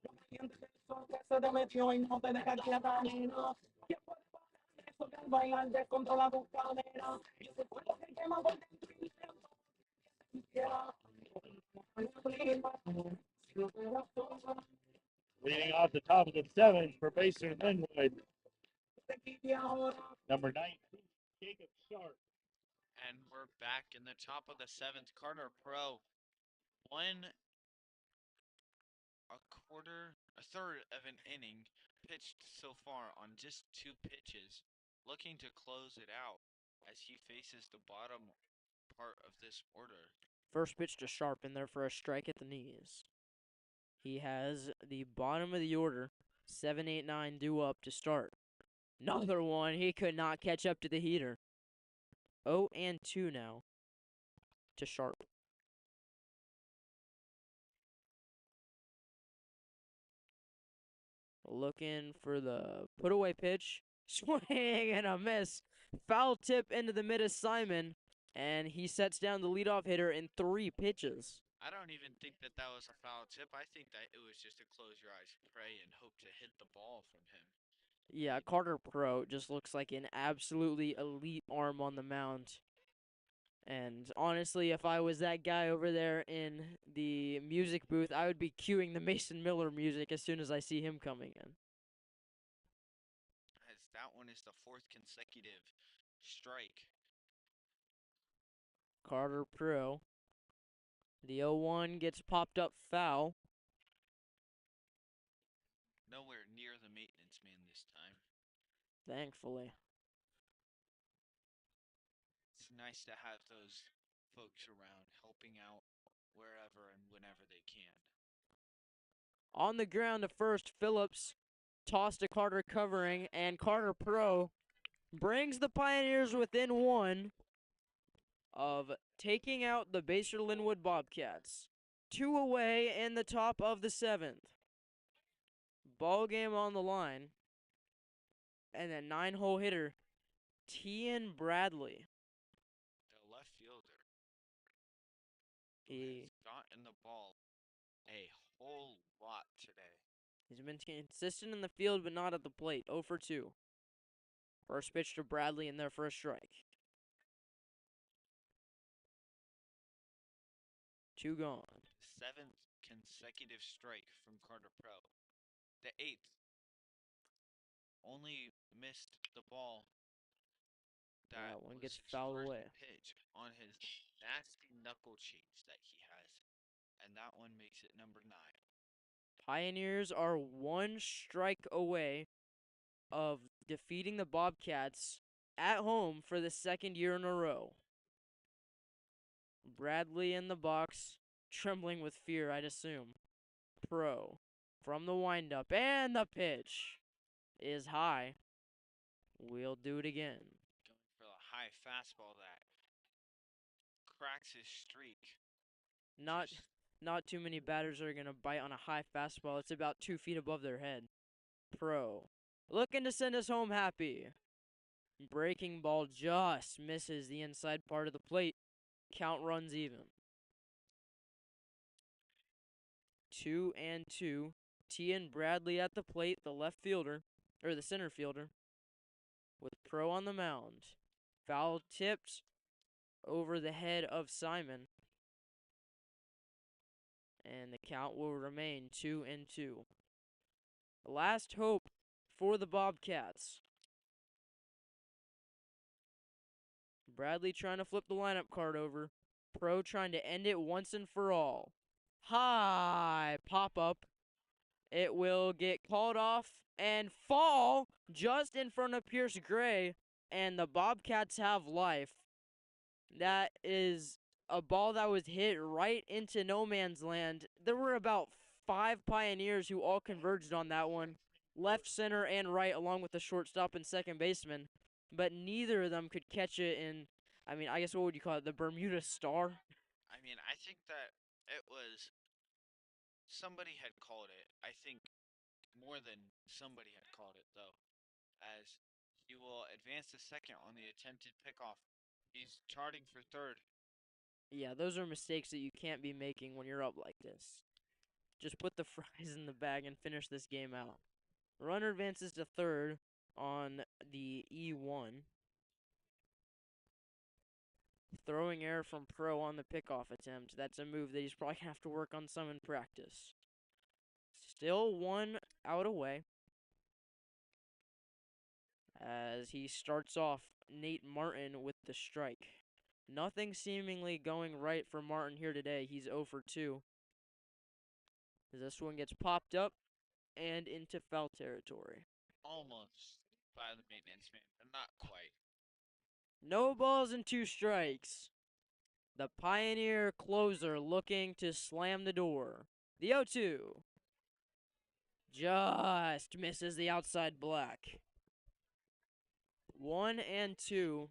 Los valientes del sol que se te metió y no te deja quieta, nena. ¿Quién puede parar eso que al bailar descontrola tu cadera? Y ese fuego que quema por dentro y dentro. Leading off the top of the 7th for Basehor-Linwood, number 19, Jacob Sharp. And we're back in the top of the 7th. Carter Pro. One a third of an inning pitched so far on just 2 pitches, looking to close it out as he faces the bottom part of this order. First pitch to Sharp in there for a strike at the knees. He has the bottom of the order, 7, 8, 9 due up to start. Another one. He could not catch up to the heater. 0 and 2 now to Sharp. Looking for the put away pitch. Swing and a miss. Foul tip into the mid of Simon. And he sets down the leadoff hitter in 3 pitches. I don't even think that that was a foul tip. I think that it was just a close your eyes, pray, and hope to hit the ball from him. Yeah, Carter Pro just looks like an absolutely elite arm on the mound. And honestly, if I was that guy over there in the music booth, I would be cueing the Mason Miller music as soon as I see him coming in. As that one is the 4th consecutive strike. Carter Pro. The 0-1 gets popped up foul. Nowhere near the maintenance man this time. Thankfully. It's nice to have those folks around helping out wherever and whenever they can. On the ground to first, Phillips tossed to Carter covering, and Carter Pro brings the Pioneers within 1 of taking out the Basehor-Linwood Bobcats. 2 away in the top of the 7th. Ball game on the line. And a 9-hole hitter, Tian Bradley. The left fielder. He He's gotten the ball a whole lot today. He's been consistent in the field, but not at the plate. 0 for 2. First pitch to Bradley in there for a strike. 2 gone. 7th consecutive strike from Carter Pro. The 8th only missed the ball. That one was gets his fouled first away. pitch on his nasty knuckle change that he has. And that one makes it number 9. Pioneers are 1 strike away of defeating the Bobcats at home for the 2nd year in a row. Bradley in the box, trembling with fear, I'd assume. Pro from the windup, and the pitch is high. We'll do it again. Going for a high fastball that cracks his streak. Not too many batters are going to bite on a high fastball. It's about 2 feet above their head. Pro. Looking to send us home happy. Breaking ball just misses the inside part of the plate. Count runs even. 2 and 2. Tian Bradley at the plate, the left fielder, or the center fielder, with Pro on the mound. Foul tipped over the head of Simon. And the count will remain 2 and 2. Last hope for the Bobcats. Bradley trying to flip the lineup card over. Pro trying to end it once and for all. High pop-up. It will get called off and fall just in front of Pierce Gray, and the Bobcats have life. That is a ball that was hit right into no man's land. There were about 5 Pioneers who all converged on that one, left, center, and right, along with the shortstop and second baseman. But neither of them could catch it in, I guess what would you call it, the Bermuda Star? I think that it was somebody had called it. I think more than somebody had called it, though, as he will advance to second on the attempted pickoff. He's charting for third. Yeah, those are mistakes that you can't be making when you're up like this. Just put the fries in the bag and finish this game out. Runner advances to third on the E1. Throwing error from Pro on the pickoff attempt. That's a move that he's probably going to have to work on some in practice. Still 1 out away. As he starts off Nate Martin with the strike. Nothing seemingly going right for Martin here today. He's 0 for 2. As this one gets popped up and into foul territory. Almost by the maintenance man, but not quite. No balls and 2 strikes. The Pioneer closer looking to slam the door. The 0-2. Just misses the outside black. 1 and 2.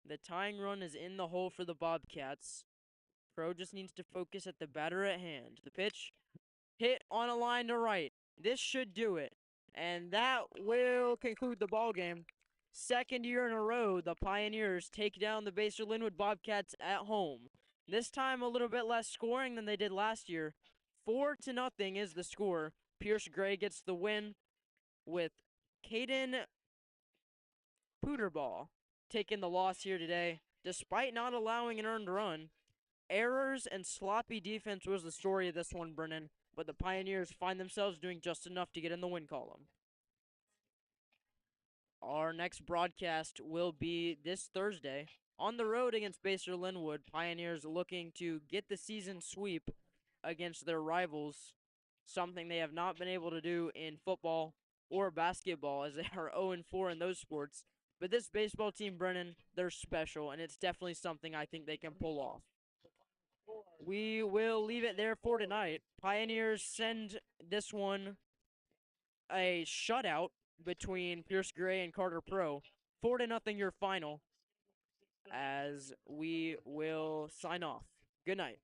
The tying run is in the hole for the Bobcats. Pro just needs to focus at the batter at hand. The pitch hit on a line to right. This should do it. And that will conclude the ball game. Second year in a row, the Pioneers take down the Basehor-Linwood Bobcats at home. This time a little bit less scoring than they did last year. 4-0 is the score. Pierce Gray gets the win with Caden Pooterball taking the loss here today. Despite not allowing an earned run, errors and sloppy defense was the story of this one, Brennan. But the Pioneers find themselves doing just enough to get in the win column. Our next broadcast will be this Thursday on the road against Basehor-Linwood. Pioneers looking to get the season sweep against their rivals, something they have not been able to do in football or basketball as they are 0-4 in those sports. But this baseball team, Brennan, they're special, and it's definitely something I think they can pull off. We will leave it there for tonight. Pioneers send this one a shutout between Pierce Gray and Carter Pro. 4-0 your final as we will sign off. Good night.